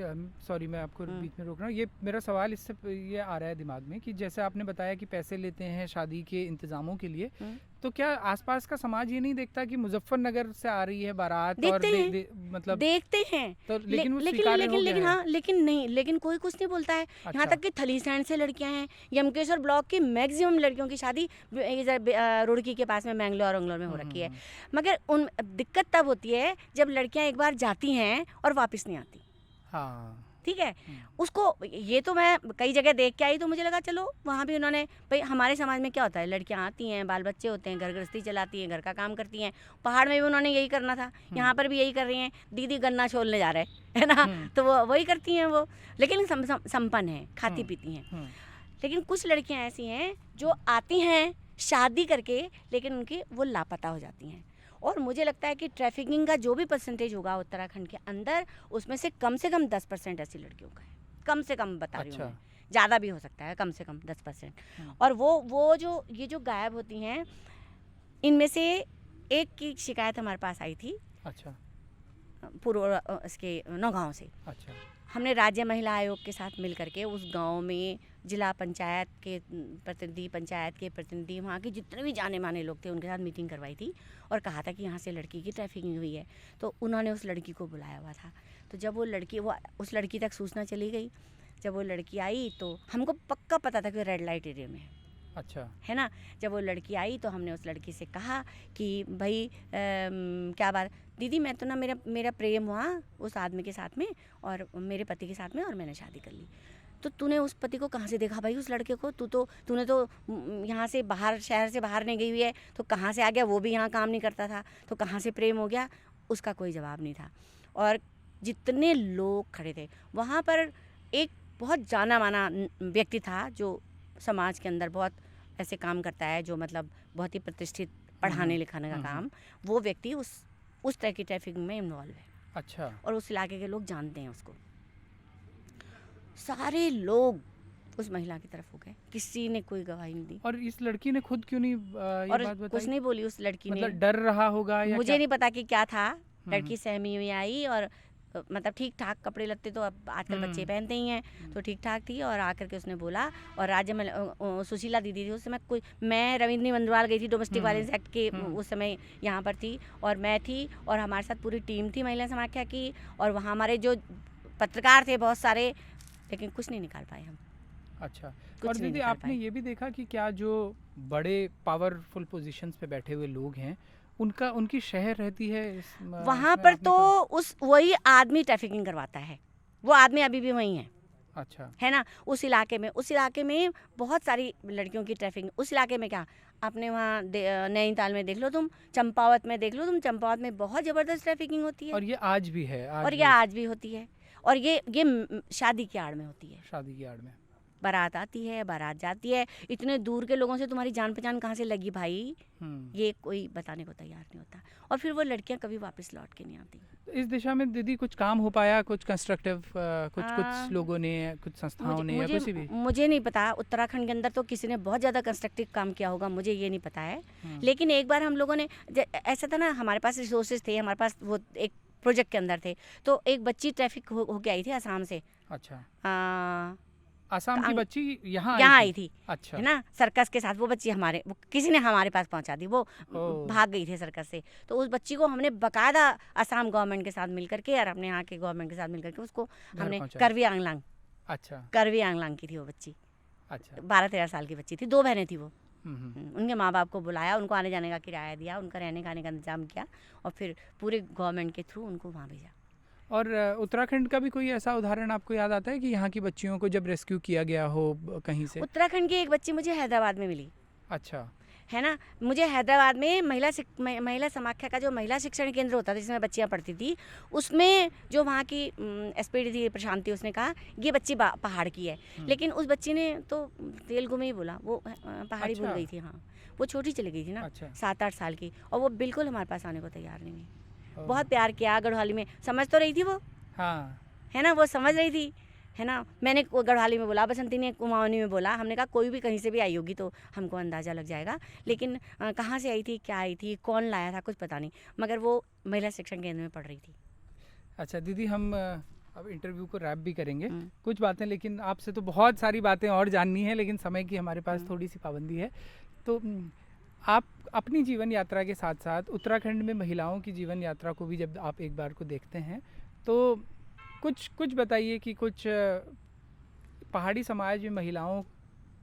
सॉरी मैं आपको बीच में रोक रहा हूँ, ये मेरा सवाल इससे ये आ रहा है दिमाग में कि जैसे आपने बताया कि पैसे लेते हैं शादी के इंतजामों के लिए, तो क्या आसपास का समाज ये नहीं देखता कि मुजफ्फरनगर से आ रही है बारात? देखते और हैं, मतलब देखते हैं तो लेकिन कोई कुछ नहीं बोलता है। अच्छा। यहाँ तक कि थलीसैंड से लड़कियां हैं, यमकेश्वर ब्लॉक की मैक्सिमम लड़कियों की शादी रुड़की के पास में मैंगलोर में हो रखी है। मगर उन दिक्कत तब होती है जब लड़कियां एक बार जाती हैं और वापस नहीं आती। हाँ, ठीक है। उसको, ये तो मैं कई जगह देख के आई, तो मुझे लगा चलो वहाँ भी उन्होंने, भाई हमारे समाज में क्या होता है, लड़कियाँ आती हैं, बाल बच्चे होते हैं, घर गृहस्थी चलाती हैं, घर का काम करती हैं। पहाड़ में भी उन्होंने यही करना था, यहाँ पर भी यही कर रही हैं। दीदी गन्ना छोलने जा रहे है ना, तो वो वही करती हैं वो, लेकिन संपन्न है, खाती पीती हैं। लेकिन कुछ लड़कियाँ ऐसी हैं जो आती हैं शादी करके, लेकिन उनकी वो लापता हो जाती हैं। और मुझे लगता है कि ट्रैफिकिंग का जो भी परसेंटेज होगा उत्तराखंड के अंदर, उसमें से कम 10% ऐसी लड़कियों का है। कम से कम बता रही हूँ मैं, ज़्यादा भी हो सकता है, कम से कम 10%। और वो जो ये जो गायब होती हैं, इनमें से एक की शिकायत हमारे पास आई थी। अच्छा। पूर्व इसके नौगांव से। अच्छा। हमने राज्य महिला आयोग के साथ मिल करके उस गांव में जिला पंचायत के प्रतिनिधि, वहाँ के जितने भी जाने माने लोग थे, उनके साथ मीटिंग करवाई थी और कहा था कि यहाँ से लड़की की ट्रैफिकिंग हुई है। तो उन्होंने उस लड़की को बुलाया हुआ था। तो जब उस लड़की तक सूचना चली गई, जब वो लड़की आई तो हमको पक्का पता था कि रेड लाइट एरिया में है। अच्छा, है ना। जब वो लड़की आई तो हमने उस लड़की से कहा कि भाई क्या बात दीदी, मैं तो ना मेरा प्रेम हुआ उस आदमी के साथ में और मेरे पति के साथ में, और मैंने शादी कर ली। तो तूने उस पति को कहाँ से देखा भाई, उस लड़के को? तूने तो यहाँ से बाहर, शहर से बाहर नहीं गई हुई है, तो कहाँ से आ गया? वो भी यहाँ काम नहीं करता था, तो कहाँ से प्रेम हो गया? उसका कोई जवाब नहीं था। और जितने लोग खड़े थे वहाँ पर, एक बहुत जाना माना व्यक्ति था जो समाज के अंदर बहुत ऐसे काम करता है, जो मतलब बहुत ही प्रतिष्ठित, पढ़ाने लिखाने का काम, वो व्यक्ति उस तरह की ट्रैफिकिंग में इन्वॉल्व है। अच्छा। और उस इलाके के लोग जानते हैं उसको। सारे लोग उस महिला की तरफ हो गए, किसी ने कोई गवाही नहीं दी। और इस लड़की ने खुद क्यों नहीं ये और बात बताई? कुछ नहीं बोली उस लड़की ने। मतलब डर रहा होगा या मुझे नहीं पता कि क्या था। लड़की सहमी हुई आई और मतलब ठीक ठाक कपड़े लगते तो अब आजकल बच्चे पहनते ही हैं, तो ठीक ठाक थी। और आकर के उसने बोला, और राज्य में सुशीला दीदी थी उस समय, मैं रविंद्र मंदवाल गई थी, डोमेस्टिक वायलेंस एक्ट के उस समय यहाँ पर थी, और मैं थी, और हमारे साथ पूरी टीम थी महिला समाख्या की, और वहाँ हमारे जो पत्रकार थे बहुत सारे, लेकिन कुछ नहीं निकाल पाए हम। अच्छा। और दीदी आपने ये भी देखा कि क्या जो बड़े पावरफुल पोजीशंस पे बैठे हुए लोग हैं, उनकी शहर रहती है वहाँ पर, तो वही आदमी ट्रैफिकिंग करवाता है, वो आदमी अभी भी वही है। अच्छा, है ना। उस इलाके में बहुत सारी लड़कियों की ट्रैफिकिंग। उस इलाके में क्या, आपने वहाँ नैनीताल में देख लो तुम, चंपावत में देख लो तुम, चंपावत में बहुत ज़बरदस्त ट्रैफिकिंग होती है। और ये आज भी है, और ये आज भी होती है। और ये शादी की आड़ में होती है। शादी की आड़ में बारात आती है, बारात जाती है, इतने दूर के लोगों से तुम्हारी जान पहचान कहाँ से लगी भाई, ये कोई बताने को तैयार नहीं होता। और फिर वो लड़कियां कभी वापस लौट के नहीं आती। तो इस दिशा में दीदी कुछ काम हो पाया, कुछ कंस्ट्रक्टिव, कुछ लोगों ने, कुछ संस्थाओं ने, या किसी भी? मुझे नहीं पता, उत्तराखंड के अंदर तो किसी ने बहुत ज़्यादा कंस्ट्रक्टिव काम किया होगा, मुझे ये नहीं पता है। लेकिन एक बार हम लोगों ने, ऐसा था ना, हमारे पास रिसोर्सेज थे, हमारे पास वो एक प्रोजेक्ट के अंदर थे, तो एक बच्ची ट्रैफिक होके आई थी असम से। अच्छा, असम की बच्ची यहाँ आई थी। अच्छा, है ना, सर्कस के साथ वो बच्ची किसी ने हमारे पास पहुंचा दी, वो भाग गई थी सर्कस से। तो उस बच्ची को हमने बकायदा असम गवर्नमेंट के साथ मिलकर के और अपने यहाँ के गवर्नमेंट के साथ मिलकर के उसको हमने करवी आंगलांग, अच्छा, करवी आंगलांग की थी वो बच्ची। अच्छा, 12-13 साल की बच्ची थी, 2 बहनें थी वो। उनके माँ बाप को बुलाया, उनको आने जाने का किराया दिया, उनका रहने खाने का इंतजाम किया और फिर पूरे गवर्नमेंट के थ्रू उनको वहाँ भेजा। और उत्तराखंड का भी कोई ऐसा उदाहरण आपको याद आता है कि यहाँ की बच्चियों को जब रेस्क्यू किया गया हो कहीं से? उत्तराखंड की एक बच्ची मुझे हैदराबाद में मिली। अच्छा, है ना, मुझे हैदराबाद में महिला समाख्या का जो महिला शिक्षण केंद्र होता था जिसमें बच्चियाँ पढ़ती थी, उसमें जो वहाँ की एसपीडी थी प्रशांति, उसने कहा ये बच्ची पहाड़ की है। लेकिन उस बच्ची ने तो तेलुगु में ही बोला, वो पहाड़ी भूल गई थी। हाँ, वो छोटी चली गई थी ना, 7-8 साल की, और वो बिल्कुल हमारे पास आने को तैयार नहीं हुई। बहुत प्यार किया गढ़वाली में, समझ तो रही थी वो। हाँ, है ना, वो समझ रही थी। है ना, मैंने गढ़वाली में बोला, बसंती ने कुमाऊनी में बोला, हमने कहा कोई भी कहीं से भी आई होगी तो हमको अंदाज़ा लग जाएगा, लेकिन कहाँ से आई थी, क्या आई थी, कौन लाया था, कुछ पता नहीं, मगर वो महिला शिक्षण केंद्र में पढ़ रही थी। अच्छा दीदी, हम अब इंटरव्यू को रैप भी करेंगे कुछ बातें, लेकिन आपसे तो बहुत सारी बातें और जाननी है, लेकिन समय की हमारे पास थोड़ी सी पाबंदी है। तो आप अपनी जीवन यात्रा के साथ साथ उत्तराखंड में महिलाओं की जीवन यात्रा को भी जब आप एक बार को देखते हैं, तो कुछ बताइए कि कुछ पहाड़ी समाज में महिलाओं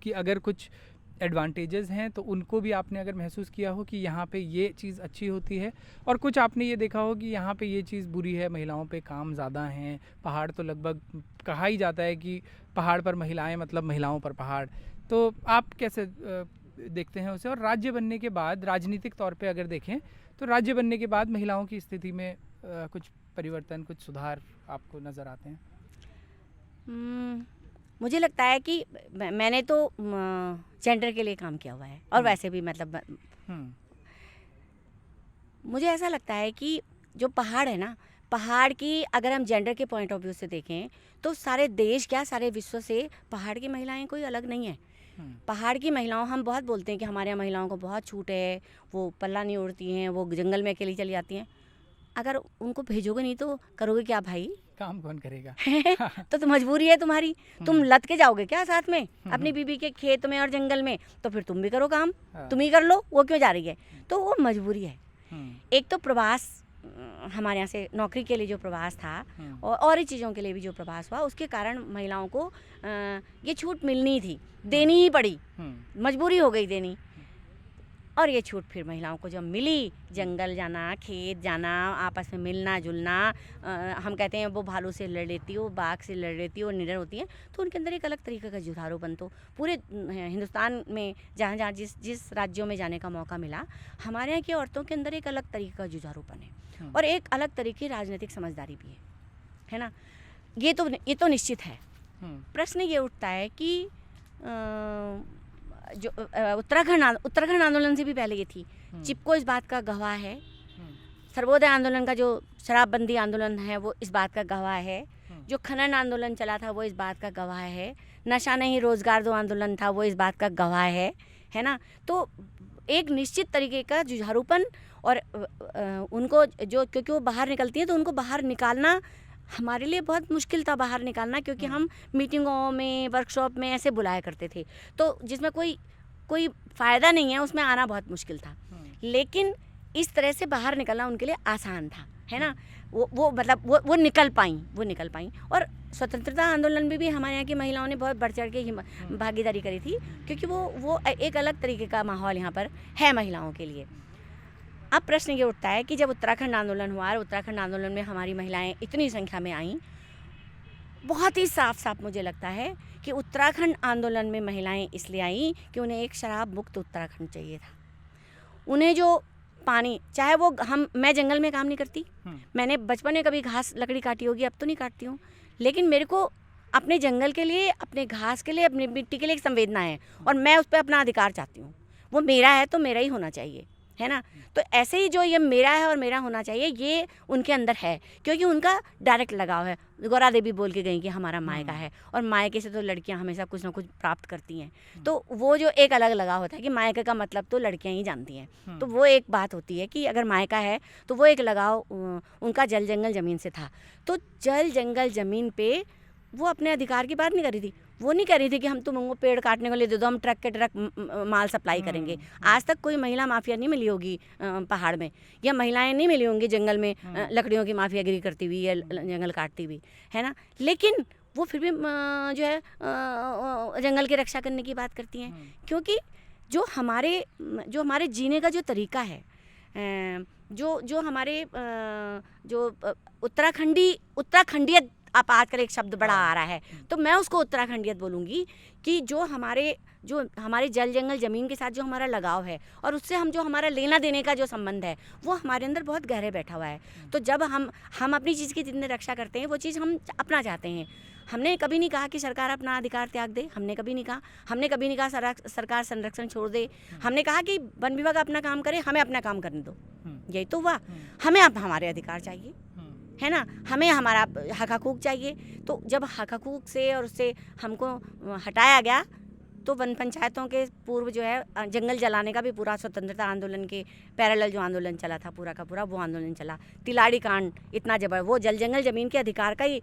की अगर कुछ एडवांटेजेस हैं तो उनको भी आपने अगर महसूस किया हो कि यहाँ पे ये चीज़ अच्छी होती है, और कुछ आपने ये देखा हो कि यहाँ पे ये चीज़ बुरी है, महिलाओं पे काम ज़्यादा हैं। पहाड़ तो लगभग कहा ही जाता है कि पहाड़ पर महिलाएं मतलब महिलाओं पर पहाड़। तो आप कैसे देखते हैं उसे? और राज्य बनने के बाद, राजनीतिक तौर पे अगर देखें तो राज्य बनने के बाद महिलाओं की स्थिति में कुछ परिवर्तन, कुछ सुधार आपको नज़र आते हैं? मुझे लगता है कि मैंने तो जेंडर के लिए काम किया हुआ है, और वैसे भी मतलब मुझे ऐसा लगता है कि जो पहाड़ है ना, पहाड़ की अगर हम जेंडर के पॉइंट ऑफ व्यू से देखें तो सारे देश क्या, सारे विश्व से पहाड़ की महिलाएं कोई अलग नहीं है। पहाड़ की महिलाओं, हम बहुत बोलते हैं कि हमारे यहाँ महिलाओं को बहुत छूट है, वो पल्ला नहीं ओढ़ती हैं, वो जंगल में अकेली चली जाती हैं। अगर उनको भेजोगे नहीं तो करोगे क्या भाई? काम कौन करेगा? तो मजबूरी है तुम्हारी, तुम लद के जाओगे क्या साथ में अपनी बीबी के खेत में और जंगल में? तो फिर तुम भी करो काम, तुम ही कर लो, वो क्यों जा रही है? तो वो मजबूरी है। एक तो प्रवास, हमारे यहाँ से नौकरी के लिए जो प्रवास था और ही चीज़ों के लिए भी जो प्रवास हुआ, उसके कारण महिलाओं को ये छूट मिलनी थी, देनी ही पड़ी, मजबूरी हो गई देनी। और ये छूट फिर महिलाओं को जब मिली, जंगल जाना, खेत जाना, आपस में मिलना जुलना, हम कहते हैं वो भालू से लड़ लेती हो, बाघ से लड़ लेती हो, निडर होती हैं, तो उनके अंदर एक अलग तरीके का जुझारूपन तो पूरे हिंदुस्तान में जहाँ जहाँ जिस राज्यों में जाने का मौका मिला, हमारे यहाँ की औरतों के अंदर एक अलग तरीके का जुझारूपन है और एक अलग तरीके की राजनीतिक समझदारी भी है ना। ये तो निश्चित है। प्रश्न ये उठता है कि जो उत्तराखंड आंदोलन से भी पहले ये थी, चिपको इस बात का गवाह है, सर्वोदय आंदोलन का जो शराबबंदी आंदोलन है वो इस बात का गवाह है, जो खनन आंदोलन चला था वो इस बात का गवाह है, नशा नहीं रोजगार दो आंदोलन था वो इस बात का गवाह है ना। तो एक निश्चित तरीके का जुझारूपन, और उनको जो, क्योंकि वो बाहर निकलती हैं तो उनको बाहर निकालना हमारे लिए बहुत मुश्किल था, बाहर निकालना, क्योंकि हम मीटिंगों में, वर्कशॉप में ऐसे बुलाया करते थे, तो जिसमें कोई फ़ायदा नहीं है, उसमें आना बहुत मुश्किल था। लेकिन इस तरह से बाहर निकलना उनके लिए आसान था, है ना। वो मतलब वो निकल पाई। और स्वतंत्रता आंदोलन में भी हमारे यहाँ की महिलाओं ने बहुत बढ़ चढ़ के भागीदारी करी थी, क्योंकि वो एक अलग तरीके का माहौल यहाँ पर है महिलाओं के लिए। अब प्रश्न ये उठता है कि जब उत्तराखंड आंदोलन हुआ और उत्तराखंड आंदोलन में हमारी महिलाएं इतनी संख्या में आईं, बहुत ही साफ मुझे लगता है कि उत्तराखंड आंदोलन में महिलाएं इसलिए आईं कि उन्हें एक शराब मुक्त उत्तराखंड चाहिए था। उन्हें जो पानी, चाहे वो मैं जंगल में काम नहीं करती, मैंने बचपन में कभी घास लकड़ी काटी होगी, अब तो नहीं काटती हूँ, लेकिन मेरे को अपने जंगल के लिए, अपने घास के लिए, अपनी मिट्टी के लिए एक संवेदना है और मैं उस पर अपना अधिकार चाहती हूँ। वो मेरा है तो मेरा ही होना चाहिए, है ना। तो ऐसे ही जो ये मेरा है और मेरा होना चाहिए, ये उनके अंदर है, क्योंकि उनका डायरेक्ट लगाव है। गौरा देवी बोल के गई कि हमारा मायका है, और मायके से तो लड़कियां हमेशा कुछ ना कुछ प्राप्त करती हैं। तो वो जो एक अलग लगाव होता है कि मायके का मतलब तो लड़कियां ही जानती हैं, तो वो एक बात होती है कि अगर मायका है तो वो एक लगाव उनका जल जंगल ज़मीन से था। तो जल जंगल ज़मीन पे वो अपने अधिकार की बात नहीं कर रही थी। वो नहीं कह रही थी कि हम तुमको पेड़ काटने को ले दे दो, हम ट्रक के ट्रक माल सप्लाई करेंगे। आज तक कोई महिला माफिया नहीं मिली होगी पहाड़ में, या महिलाएं नहीं मिली होंगी जंगल में लकड़ियों की माफियागिरी करती हुई या जंगल काटती हुई, है ना। लेकिन वो फिर भी जो है जंगल की रक्षा करने की बात करती हैं, क्योंकि जो हमारे जीने का जो तरीका है, जो हमारे जो उत्तराखंडीयत, आप आजकल एक शब्द बड़ा आ रहा है, तो मैं उसको उत्तराखंडीयत बोलूँगी कि जो हमारे जल जंगल ज़मीन के साथ जो हमारा लगाव है और उससे हम जो हमारा लेना देने का जो संबंध है, वो हमारे अंदर बहुत गहरे बैठा हुआ है। तो जब हम अपनी चीज़ की जितनी रक्षा करते हैं, वो चीज़ हम अपना चाहते हैं। हमने कभी नहीं कहा कि सरकार अपना अधिकार त्याग दे, हमने कभी नहीं कहा सरकार संरक्षण छोड़ दे। हमने कहा कि वन विभाग अपना काम करे, हमें अपना काम करने दो। यही तो हुआ। हमें अब हमारे अधिकार चाहिए, है ना, हमें हमारा हक हकूक़ चाहिए। तो जब हक हकूक़ से और उससे हमको हटाया गया, तो वन पंचायतों के पूर्व जो है जंगल जलाने का भी पूरा स्वतंत्रता आंदोलन के पैरेलल जो आंदोलन चला था, पूरा का पूरा वो आंदोलन चला। तिलाड़ी कांड इतना जबर, वो जल जंगल ज़मीन के अधिकार का ही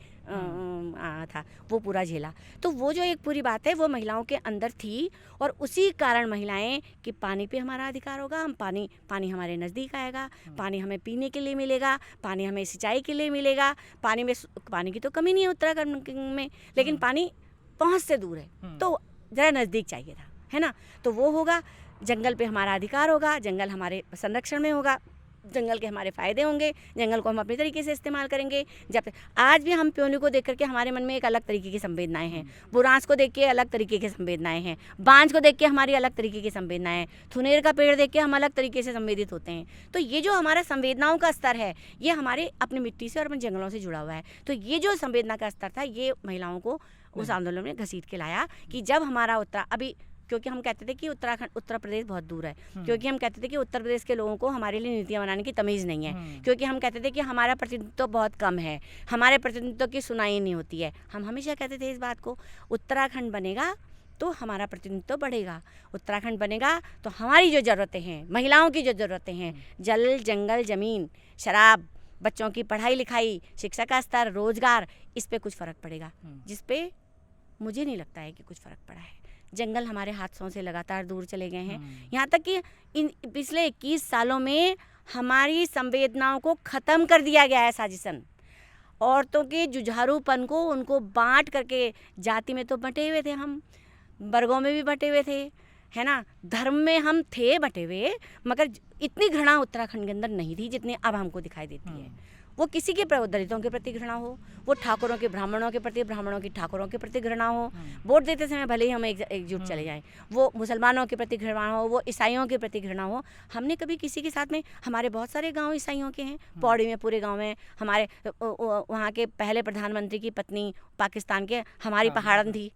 था, वो पूरा झेला। तो वो जो एक पूरी बात है वो महिलाओं के अंदर थी, और उसी कारण महिलाएं कि पानी पे हमारा अधिकार होगा, हम पानी हमारे नज़दीक आएगा, पानी हमें पीने के लिए मिलेगा, पानी हमें सिंचाई के लिए मिलेगा। पानी की तो कमी नहीं है उत्तराखंड में, लेकिन पानी पहुँच से दूर है, तो ज़रा नज़दीक चाहिए था, है ना। तो वो होगा, जंगल पे हमारा अधिकार होगा, जंगल हमारे संरक्षण में होगा, जंगल के हमारे फ़ायदे होंगे, जंगल को हम अपने तरीके से इस्तेमाल करेंगे। जब आज भी हम प्योली को देख करके हमारे मन में एक अलग तरीके की संवेदनाएं हैं, बुरांस को देख के अलग तरीके की संवेदनाएं हैं, बांझ को देख के हमारी अलग तरीके की संवेदनाएं हैं, थुनेर का पेड़ देख के हम अलग तरीके से संवेदित होते हैं। तो ये जो हमारा संवेदनाओं का स्तर है, ये हमारे अपनी मिट्टी से और अपने जंगलों से जुड़ा हुआ है। तो ये जो संवेदना का स्तर था, ये महिलाओं को उस आंदोलन में घसीट के लाया कि जब हमारा अभी, क्योंकि हम कहते थे कि उत्तर प्रदेश बहुत दूर है, क्योंकि हम कहते थे कि उत्तर प्रदेश के लोगों को हमारे लिए नीतियाँ बनाने की तमीज़ नहीं है, क्योंकि हम कहते थे कि हमारा प्रतिनिधित्व बहुत कम है, हमारे प्रतिनिधित्व की सुनाई नहीं होती है। हम हमेशा कहते थे इस बात को, उत्तराखंड बनेगा तो हमारा प्रतिनिधित्व बढ़ेगा, उत्तराखंड बनेगा तो हमारी जो ज़रूरतें हैं, महिलाओं की जो ज़रूरतें हैं, जल जंगल ज़मीन, शराब, बच्चों की पढ़ाई लिखाई, शिक्षा का स्तर, रोजगार, इस पे कुछ फ़र्क पड़ेगा, जिस पे मुझे नहीं लगता है कि कुछ फ़र्क पड़ा है। जंगल हमारे हाथों से लगातार दूर चले गए हैं, यहाँ तक कि इन पिछले 21 सालों में हमारी संवेदनाओं को ख़त्म कर दिया गया है साजिशन। औरतों के जुझारूपन को उनको बांट करके, जाति में तो बटे हुए थे हम, वर्गों में भी बटे हुए थे, है ना, धर्म में हम थे बटे हुए, मगर इतनी घृणा उत्तराखंड के अंदर नहीं थी जितनी अब हमको दिखाई देती है। वो किसी के दलितों के प्रति घृणा हो, वो ठाकुरों के ब्राह्मणों के प्रति, ब्राह्मणों की ठाकुरों के प्रति घृणा हो, वोट देते समय भले ही हम एकजुट चले जाएं, वो मुसलमानों के प्रति घृणा हो, वो ईसाइयों के प्रति घृणा हो। हमने कभी किसी के साथ में, हमारे बहुत सारे गांव ईसाइयों के हैं, पौड़ी में पूरे गांव में हमारे वहाँ के पहले प्रधानमंत्री की पत्नी पाकिस्तान के हमारी पहाड़न थी,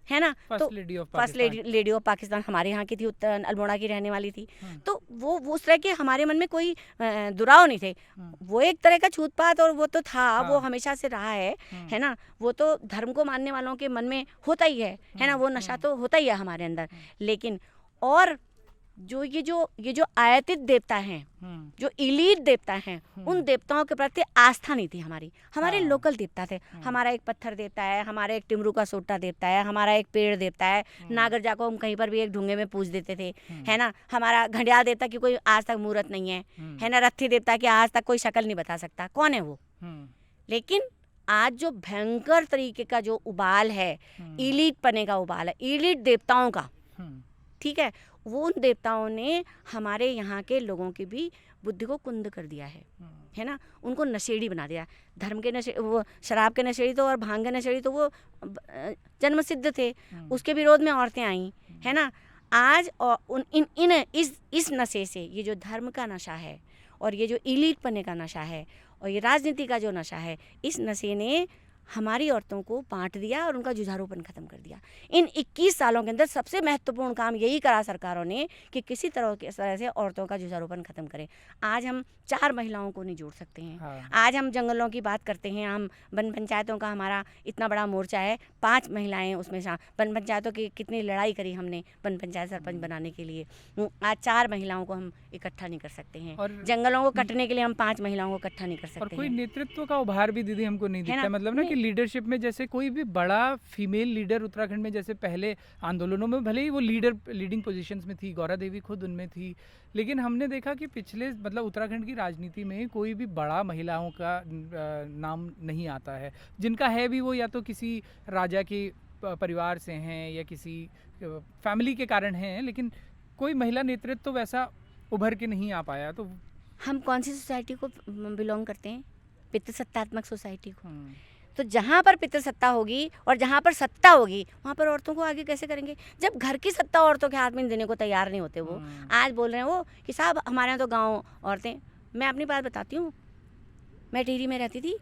है ना, तो फर्स्ट लेडी ऑफ पाकिस्तान हमारे यहाँ की थी, उत्तर अल्मोड़ा की रहने वाली थी। तो वो उस तरह के हमारे मन में कोई दुराव नहीं थे, वो एक तरह का छूतपात और वो तो था, वो हमेशा से रहा है ना। वो तो धर्म को मानने वालों के मन में होता ही है ना, वो नशा तो होता ही है हमारे अंदर। लेकिन और ये जो आयातित देवता हैं, जो इलीट देवता हैं, उन देवताओं के प्रति आस्था नहीं थी हमारी। हमारे लोकल देवता थे, हमारा एक पत्थर देवता है, हमारा एक टिमरू का सोटा देवता है, हमारा एक पेड़ देवता है, नागरजा को हम कहीं पर भी एक ढूंगे में पूज देते थे, है ना। हमारा घंडियाल देवता की कोई आज तक मूर्त नहीं है ना। रत्थी देवता की आज तक कोई शक्ल नहीं बता सकता कौन है वो। लेकिन आज जो भयंकर तरीके का जो उबाल है, इलीट पने का उबाल है, इलीट देवताओं का, ठीक है, वो उन देवताओं ने हमारे यहाँ के लोगों की भी बुद्धि को कुंद कर दिया है ना, उनको नशेड़ी बना दिया। धर्म के नशे, वो शराब के नशेड़ी तो और भांग के नशेड़ी तो वो जन्म सिद्ध थे, उसके विरोध में औरतें आई, है ना। आज और इस नशे से, ये जो धर्म का नशा है और ये जो इलीट बनने का नशा है और ये राजनीति का जो नशा है, इस नशे ने हमारी औरतों को बांट दिया और उनका जुझारूपन ख़त्म कर दिया। इन 21 सालों के अंदर सबसे महत्वपूर्ण काम यही करा सरकारों ने कि किसी तरह से औरतों का जुझारूपन ख़त्म करें। आज हम 4 महिलाओं को नहीं जोड़ सकते हैं। हाँ। आज हम जंगलों की बात करते हैं, हम वन पंचायतों का हमारा इतना बड़ा मोर्चा है, 5 महिलाएं उसमें वन पंचायतों की कितनी लड़ाई करी हमने वन पंचायत सरपंच बनाने के लिए। आज 4 महिलाओं को हम इकट्ठा नहीं कर सकते हैं, और जंगलों को कटने के लिए हम 5 महिलाओं को इकट्ठा नहीं कर सकते। और कोई नेतृत्व का उभार भी दीदी हमको नहीं दिखता, मतलब ना कि लीडरशिप में जैसे कोई भी बड़ा फीमेल लीडर उत्तराखंड में, जैसे पहले आंदोलनों में भले ही वो लीडिंग पोजीशंस में थी, गौरा देवी खुद उनमें थी, लेकिन हमने देखा कि पिछले मतलब उत्तराखंड की राजनीति में कोई भी बड़ा महिलाओं का नाम नहीं आता है। जिनका है भी वो या तो किसी राजा के परिवार से हैं या किसी फैमिली के कारण हैं, लेकिन कोई महिला नेतृत्व तो वैसा उभर के नहीं आ पाया। तो हम कौन सी सोसाइटी को बिलोंग करते हैं? पितृसत्तात्मक सोसाइटी को। तो जहाँ पर पितृसत्ता होगी और जहाँ पर सत्ता होगी, वहाँ पर औरतों को आगे कैसे करेंगे? जब घर की सत्ता औरतों के हाथ में देने को तैयार नहीं होते वो। आज बोल रहे हैं वो कि साहब हमारे यहाँ तो गाँव औरतें। मैं अपनी बात बताती हूँ, मैं टिहरी में रहती थी,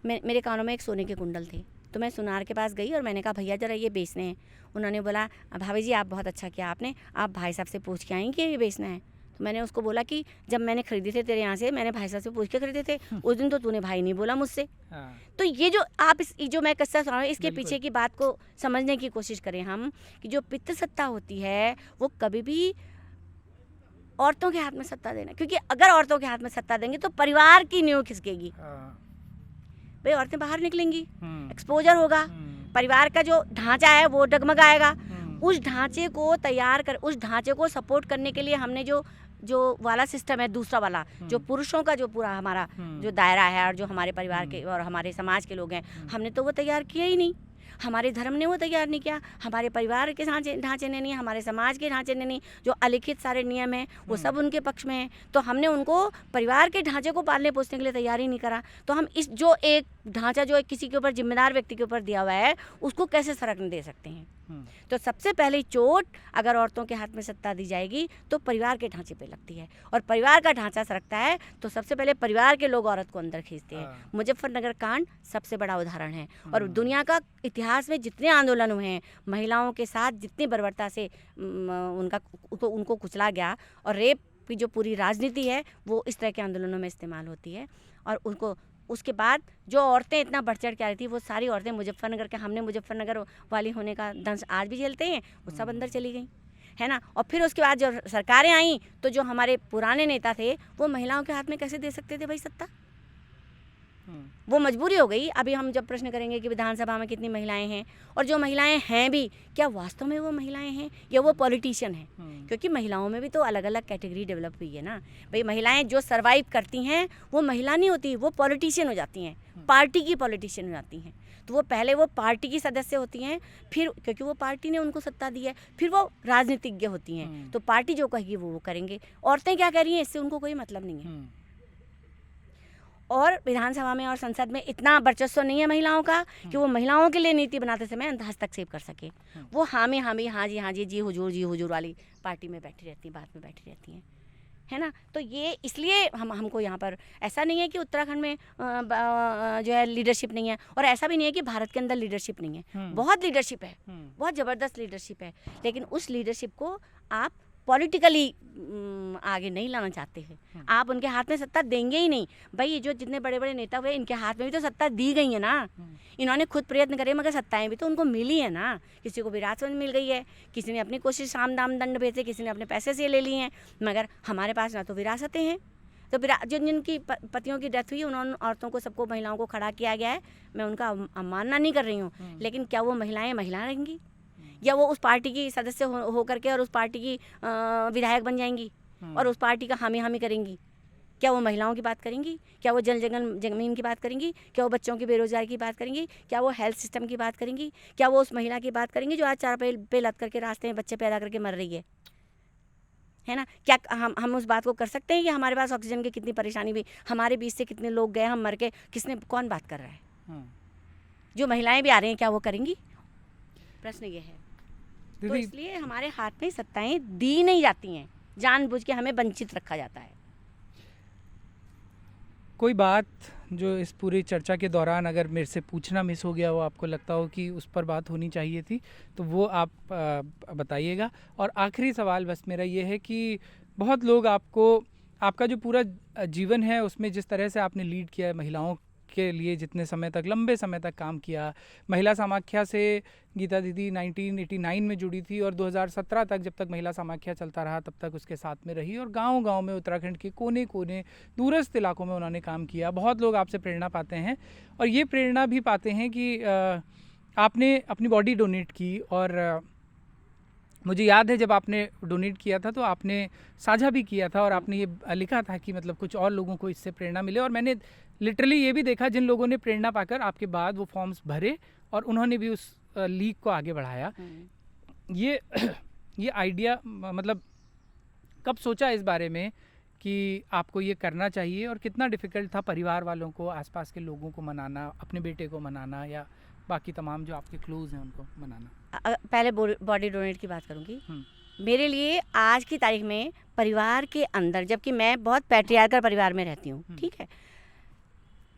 मेरे कानों में एक सोने के कुंडल थे, तो मैं सुनार के पास गई और मैंने कहा भैया ज़रा ये बेचने हैं। उन्होंने बोला भाभी जी आप बहुत अच्छा किया आपने, आप भाई साहब से पूछ के आई कि ये बेचना है। तो मैंने उसको बोला कि जब मैंने खरीदे थे तेरे यहाँ से, मैंने भाई साहब से पूछ के खरीदे थे, उस दिन तो तूने भाई नहीं बोला मुझसे। तो ये जो आप जो मैं किस्सा सुना रहा हूँ, इसके पीछे की बात को समझने की कोशिश करें हम, कि जो पितृसत्ता होती है वो कभी भी औरतों के हाथ में सत्ता देना, क्योंकि अगर औरतों के हाथ में सत्ता देंगे तो परिवार की नींव खिसकेगी। भाई औरतें बाहर निकलेंगी, एक्सपोजर होगा, परिवार का जो ढांचा है वो डगमगाएगा। उस ढांचे को तैयार कर, उस ढांचे को सपोर्ट करने के लिए हमने जो वाला सिस्टम है, दूसरा वाला जो पुरुषों का जो पूरा हमारा जो दायरा है और जो हमारे परिवार के और हमारे समाज के लोग हैं, हमने तो वो तैयार किया ही नहीं। हमारे धर्म ने वो तैयार नहीं किया, हमारे परिवार के ढांचे ने नहीं, हमारे समाज के ढांचे ने नहीं। जो अलिखित सारे नियम हैं वो सब उनके पक्ष में हैं, तो हमने उनको परिवार के ढांचे को पालने पोसने के लिए तैयार ही नहीं करा। तो हम इस जो एक ढांचा जो किसी के ऊपर जिम्मेदार व्यक्ति के ऊपर दिया हुआ है, उसको कैसे सरकने दे सकते हैं? तो सबसे पहले चोट अगर औरतों के हाथ में सत्ता दी जाएगी तो परिवार के ढांचे पे लगती है, और परिवार का ढांचा सरकता है तो सबसे पहले परिवार के लोग औरत को अंदर खींचते हैं। मुजफ्फरनगर कांड सबसे बड़ा उदाहरण है, और दुनिया का इतिहास में जितने आंदोलन हुए हैं, महिलाओं के साथ जितनी बर्बरता से उनको कुचला गया, और रेप की जो पूरी राजनीति है वो इस तरह के आंदोलनों में इस्तेमाल होती है। और उनको उसके बाद जो औरतें इतना बढ़ चढ़ के आ रही थी, वो सारी औरतें मुजफ्फरनगर के, हमने मुजफ्फरनगर वाली होने का दंश आज भी झेलते हैं, वो सब अंदर चली गई है ना। और फिर उसके बाद जो सरकारें आई, तो जो हमारे पुराने नेता थे वो महिलाओं के हाथ में कैसे दे सकते थे भाई सत्ता? वो मजबूरी हो गई। अभी हम जब प्रश्न करेंगे कि विधानसभा में कितनी महिलाएं हैं, और जो महिलाएं हैं भी, क्या वास्तव में वो महिलाएं हैं या वो पॉलिटिशियन हैं? क्योंकि महिलाओं में भी तो अलग अलग कैटेगरी डेवलप हुई है ना भाई। महिलाएं जो सरवाइव करती हैं वो महिला नहीं होती, वो पॉलिटिशियन हो जाती हैं, पार्टी की पॉलिटिशियन हो जाती हैं। तो वो पहले वो पार्टी की सदस्य होती हैं, फिर क्योंकि वो पार्टी ने उनको सत्ता दी है, फिर वो राजनीतिज्ञ होती हैं। तो पार्टी जो कहेगी वो करेंगे। औरतें क्या कह रही हैं इससे उनको कोई मतलब नहीं है। और विधानसभा में और संसद में इतना वर्चस्व नहीं है महिलाओं का कि वो महिलाओं के लिए नीति बनाते समय हस्तक्षेप कर सके। वो हामी हाँ जी जी हुजूर वाली पार्टी में बैठी रहती हैं, बात में बैठी रहती हैं, है ना। तो ये इसलिए हमको यहाँ पर ऐसा नहीं है कि उत्तराखंड में जो है लीडरशिप नहीं है, और ऐसा भी नहीं है कि भारत के अंदर लीडरशिप नहीं है। बहुत लीडरशिप है, बहुत ज़बरदस्त लीडरशिप है, लेकिन उस लीडरशिप को आप पॉलिटिकली आगे नहीं लाना चाहते हैं। आप उनके हाथ में सत्ता देंगे ही नहीं भाई। ये जो जितने बड़े बड़े नेता हुए, इनके हाथ में भी तो सत्ता दी गई है ना। इन्होंने खुद प्रयत्न करे, मगर सत्ताएं भी तो उनको मिली है ना। किसी को विरासत में मिल गई है, किसी ने अपनी कोशिश साम दाम दंड भेजे, किसी ने अपने पैसे से ले ली हैं, मगर हमारे पास ना तो विरासतें हैं। तो जिनकी पतियों की डेथ हुई, उन्होंने औरतों को, सबको, महिलाओं को खड़ा किया गया है। मैं उनका अवमानना नहीं कर रही हूँ, लेकिन क्या वो महिलाएं रहेंगी, या वो उस पार्टी की सदस्य हो करके और उस पार्टी की विधायक बन जाएंगी और उस पार्टी का हामी करेंगी? क्या वो महिलाओं की बात करेंगी? क्या वो जमीन की बात करेंगी? क्या वो बच्चों की बेरोजगारी की बात करेंगी? क्या वो हेल्थ सिस्टम की बात करेंगी? क्या वो उस महिला की बात करेंगी जो आज 4 पे लद करके रास्ते में बच्चे पैदा करके मर रही है ना? क्या हम उस बात को कर सकते हैं कि हमारे पास ऑक्सीजन की कितनी परेशानी हुई, हमारे बीच से कितने लोग गए, हम मर के, कौन बात कर रहा है? जो महिलाएं भी आ रही हैं, क्या वो करेंगी? प्रश्न ये है। तो दीदी इसलिए हमारे हाथ में सत्ताएं दी नहीं जाती हैं, जानबूझ के हमें वंचित रखा जाता है। कोई बात जो इस पूरी चर्चा के दौरान अगर मेरे से पूछना मिस हो गया हो, आपको लगता हो कि उस पर बात होनी चाहिए थी, तो वो आप बताइएगा। और आखिरी सवाल बस मेरा ये है कि बहुत लोग आपका जो पूरा जीवन है उसमें जिस तरह से आपने लीड किया है, महिलाओं के लिए जितने समय तक, लंबे समय तक काम किया, महिला समाख्या से गीता दीदी 1989 में जुड़ी थी और 2017 तक, जब तक महिला समाख्या चलता रहा तब तक उसके साथ में रही, और गांव-गांव में उत्तराखंड के कोने कोने दूरस्थ इलाकों में उन्होंने काम किया। बहुत लोग आपसे प्रेरणा पाते हैं और ये प्रेरणा भी पाते हैं कि आपने अपनी बॉडी डोनेट की। और मुझे याद है जब आपने डोनेट किया था तो आपने साझा भी किया था और आपने ये लिखा था कि मतलब कुछ और लोगों को इससे प्रेरणा मिले। और मैंने लिटरली ये भी देखा जिन लोगों ने प्रेरणा पाकर आपके बाद वो फॉर्म्स भरे और उन्होंने भी उस लीग को आगे बढ़ाया। ये आइडिया मतलब कब सोचा इस बारे में कि आपको ये करना चाहिए, और कितना डिफ़िकल्ट था परिवार वालों को, आसपास के लोगों को मनाना, अपने बेटे को मनाना या बाकी तमाम जो आपके क्लोज हैं उनको मनाना? पहले बॉडी डोनेट की बात करूँगी। मेरे लिए आज की तारीख में परिवार के अंदर, जबकि मैं बहुत पैट्रियार्कल परिवार में रहती हूँ, ठीक है,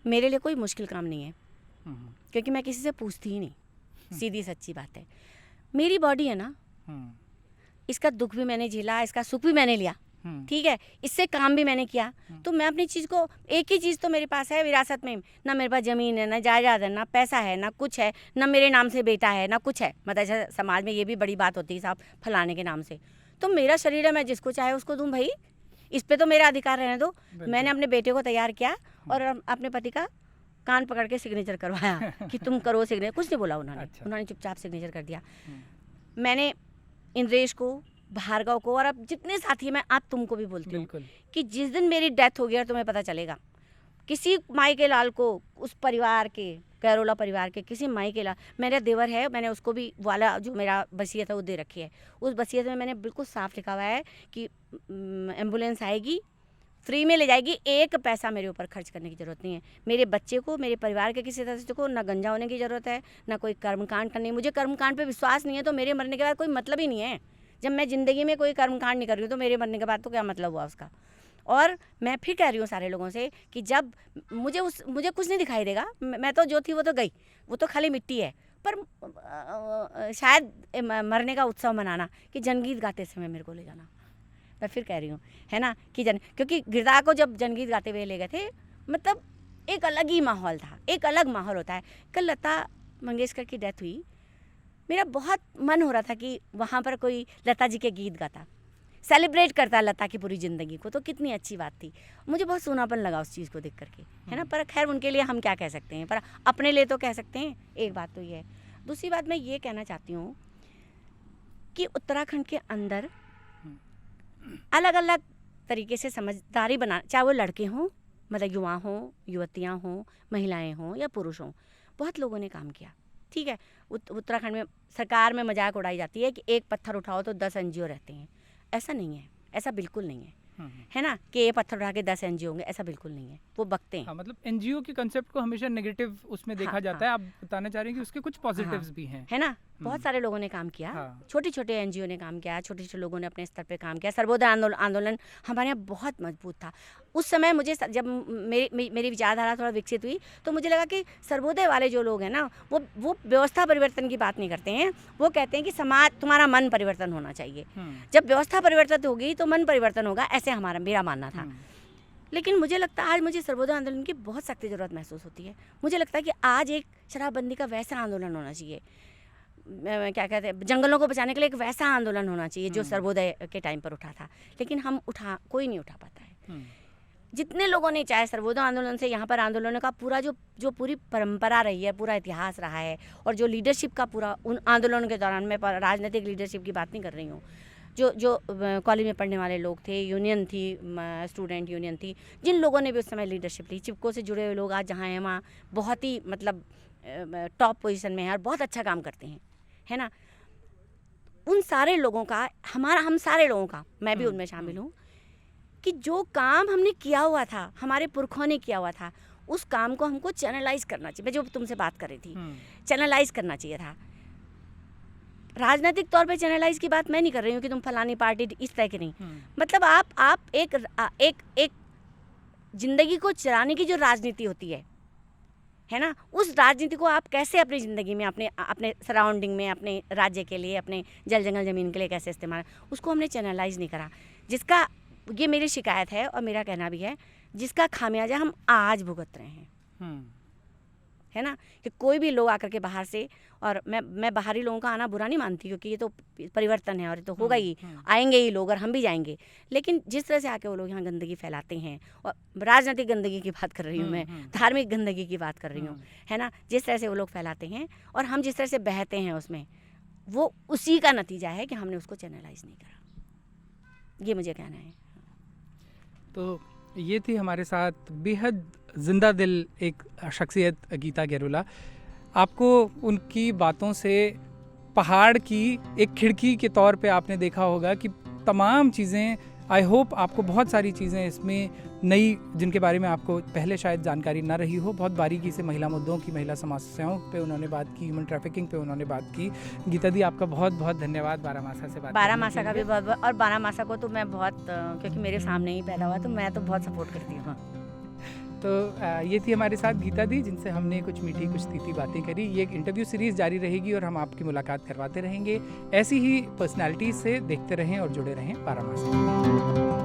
मेरे लिए कोई मुश्किल काम नहीं है, क्योंकि मैं किसी से पूछती ही नहीं, सीधी सच्ची बात है। मेरी बॉडी है ना, इसका दुख भी मैंने झेला, इसका सुख भी मैंने लिया, ठीक है, इससे काम भी मैंने किया। तो मैं अपनी चीज़ को, एक ही चीज़ तो मेरे पास है विरासत में, ना मेरे पास ज़मीन है, ना जायदाद है, ना पैसा है, ना कुछ है, ना मेरे नाम से बेटा है, ना कुछ है। मतलब समाज में ये भी बड़ी बात होती है साहब, फलाने के नाम से। तो मेरा शरीर है, मैं जिसको चाहे उसको दूँ भाई, इस पर तो मेरा अधिकार रहने दो। मैंने अपने बेटे को तैयार किया और अपने पति का कान पकड़ के सिग्नेचर करवाया कि तुम करो सिग्नेचर। कुछ नहीं बोला उन्होंने। अच्छा। उन्होंने चुपचाप सिग्नेचर कर दिया। मैंने इंद्रेश को, भार्गव को, और अब जितने साथी हैं, मैं आप तुमको भी बोलती हूँ कि जिस दिन मेरी डेथ हो गई और तुम्हें पता चलेगा, किसी माई के लाल को, उस परिवार के, कैरोला परिवार के किसी माई के लाल, मेरा देवर है, मैंने उसको भी वाला जो मेरा वसीयत है वो दे रखी है। उस वसीयत में मैंने बिल्कुल साफ लिखा हुआ है कि एम्बुलेंस आएगी, फ्री में ले जाएगी, एक पैसा मेरे ऊपर खर्च करने की ज़रूरत नहीं है। मेरे बच्चे को, मेरे परिवार के किसी सदस्य को ना गंजा होने की ज़रूरत है, ना कोई कर्मकांड करने। मुझे कर्मकांड पे विश्वास नहीं है, तो मेरे मरने के बाद कोई मतलब ही नहीं है। जब मैं ज़िंदगी में कोई कर्मकांड नहीं कर रही हूँ तो मेरे मरने के बाद तो क्या मतलब हुआ उसका। और मैं फिर कह रही हूँ सारे लोगों से कि जब मुझे कुछ नहीं दिखाई देगा, मैं तो जो थी वो तो गई, वो तो खाली मिट्टी है। पर शायद मरने का उत्सव मनाना, कि जनगीत गाते समय मेरे को ले जाना, मैं फिर कह रही हूँ, है ना, कि क्योंकि गिरदा को जब जनगीत गाते हुए ले गए थे, मतलब एक अलग ही माहौल था, एक अलग माहौल होता है। कल लता मंगेशकर की डेथ हुई, मेरा बहुत मन हो रहा था कि वहाँ पर कोई लता जी के गीत गाता, सेलिब्रेट करता लता की पूरी ज़िंदगी को, तो कितनी अच्छी बात थी। मुझे बहुत सूनापन लगा उस चीज़ को देख करके, है ना। पर खैर उनके लिए हम क्या कह सकते हैं, पर अपने लिए तो कह सकते हैं। एक बात तो ये है। दूसरी बात मैं ये कहना चाहती हूँ कि उत्तराखंड के अंदर अलग अलग तरीके से समझदारी बना, चाहे वो लड़के हों, मतलब युवा हों, युवतियाँ हों, महिलाएं हों या पुरुष हों, बहुत लोगों ने काम किया, ठीक है। उत्तराखंड में सरकार में मजाक उड़ाई जाती है कि एक पत्थर उठाओ तो 10 NGO रहते हैं। ऐसा नहीं है, ऐसा बिल्कुल नहीं है, है ना, कि ये पत्थर उठा के 10 NGO होंगे, ऐसा बिल्कुल नहीं है। वो बकते हैं। हाँ, मतलब NGO के कंसेप्ट को हमेशा नेगेटिव उसमें देखा जाता है। आप बताना चाह रहे हैं कि उसके कुछ पॉजिटिव्स भी हैं, है ना। बहुत सारे लोगों ने काम किया, छोटे छोटे NGO ने काम किया, छोटे छोटे लोगों ने अपने स्तर पे काम किया। सर्वोदय आंदोलन हमारे यहाँ बहुत मजबूत था उस समय। मुझे जब मेरी विचारधारा थोड़ा विकसित हुई तो मुझे लगा कि सर्वोदय वाले जो लोग हैं ना, वो व्यवस्था परिवर्तन की बात नहीं करते हैं, वो कहते हैं कि समाज, तुम्हारा मन परिवर्तन होना चाहिए। जब व्यवस्था परिवर्तित होगी तो मन परिवर्तन होगा, ऐसे मेरा मानना था। लेकिन मुझे लगता है आज मुझे सर्वोदय आंदोलन की बहुत सख्त ज़रूरत महसूस होती है। मुझे लगता है कि आज एक शराबबंदी का वैसा आंदोलन होना चाहिए, क्या कहते हैं, जंगलों को बचाने के लिए एक वैसा आंदोलन होना चाहिए जो सर्वोदय के टाइम पर उठा था। लेकिन कोई नहीं उठा पाता है। जितने लोगों ने, चाहे सर्वोदय आंदोलन से यहाँ पर आंदोलनों का पूरा जो पूरी परंपरा रही है, पूरा इतिहास रहा है, और जो लीडरशिप का पूरा उन आंदोलनों के दौरान, मैं राजनीतिक लीडरशिप की बात नहीं कर रही हूँ, जो कॉलेज में पढ़ने वाले लोग थे, यूनियन थी, स्टूडेंट यूनियन थी, जिन लोगों ने भी उस समय लीडरशिप ली, चिपको से जुड़े हुए लोग आज जहाँ हैं वहाँ बहुत ही मतलब टॉप पोजीशन में हैं और बहुत अच्छा काम करते हैं, है ना। उन सारे लोगों का, हम सारे लोगों का, मैं भी उनमें शामिल हूँ, कि जो काम हमने किया हुआ था, हमारे पुरखों ने किया हुआ था, उस काम को हमको चैनलाइज करना चाहिए। मैं जो तुमसे बात कर रही थी, चैनलाइज करना चाहिए था। राजनीतिक तौर पे चैनलाइज की बात मैं नहीं कर रही हूँ कि तुम फलानी पार्टी इस तरह की नहीं। मतलब आप एक जिंदगी को चलाने की जो राजनीति होती है ना, उस राजनीति को आप कैसे अपनी ज़िंदगी में, अपने सराउंडिंग में, अपने राज्य के लिए, अपने जल जंगल ज़मीन के लिए कैसे इस्तेमाल, उसको हमने चैनलाइज नहीं करा। जिसका, ये मेरी शिकायत है और मेरा कहना भी है, जिसका खामियाजा हम आज भुगत रहे हैं, है ना। कि कोई भी लोग आकर के बाहर से, और मैं बाहरी लोगों का आना बुरा नहीं मानती, क्योंकि ये तो परिवर्तन है और ये तो होगा ही, आएंगे ही लोग और हम भी जाएंगे। लेकिन जिस तरह से आके वो लोग यहाँ गंदगी फैलाते हैं, और राजनीतिक गंदगी की बात कर रही हूँ मैं, धार्मिक गंदगी की बात कर रही हूँ, है ना, जिस तरह से वो लोग फैलाते हैं और हम जिस तरह से बहते हैं उसमें, वो उसी का नतीजा है कि हमने उसको चैनलाइज नहीं करा। ये मुझे कहना है। तो ये थी हमारे साथ बेहद जिंदा दिल एक शख्सियत गीता गैरोला। आपको उनकी बातों से पहाड़ की एक खिड़की के तौर पे आपने देखा होगा कि तमाम चीज़ें, आई होप आपको बहुत सारी चीज़ें इसमें नई, जिनके बारे में आपको पहले शायद जानकारी ना रही हो, बहुत बारीकी से महिला मुद्दों की, महिला समस्याओं पे उन्होंने बात की, ह्यूमन ट्रैफिकिंग पे उन्होंने बात की। गीता दी, आपका बहुत बहुत धन्यवाद बारामासा से बात। बारामासा का भी बहुत, और बारामासा को तो मैं बहुत, क्योंकि मेरे सामने ही पैदा हुआ, तो मैं तो बहुत सपोर्ट करती हूँ। तो ये थी हमारे साथ गीता दी, जिनसे हमने कुछ मीठी कुछ तीखी बातें करी। ये एक इंटरव्यू सीरीज़ जारी रहेगी और हम आपकी मुलाकात करवाते रहेंगे ऐसी ही पर्सनालिटीज़ से। देखते रहें और जुड़े रहें बारामासा।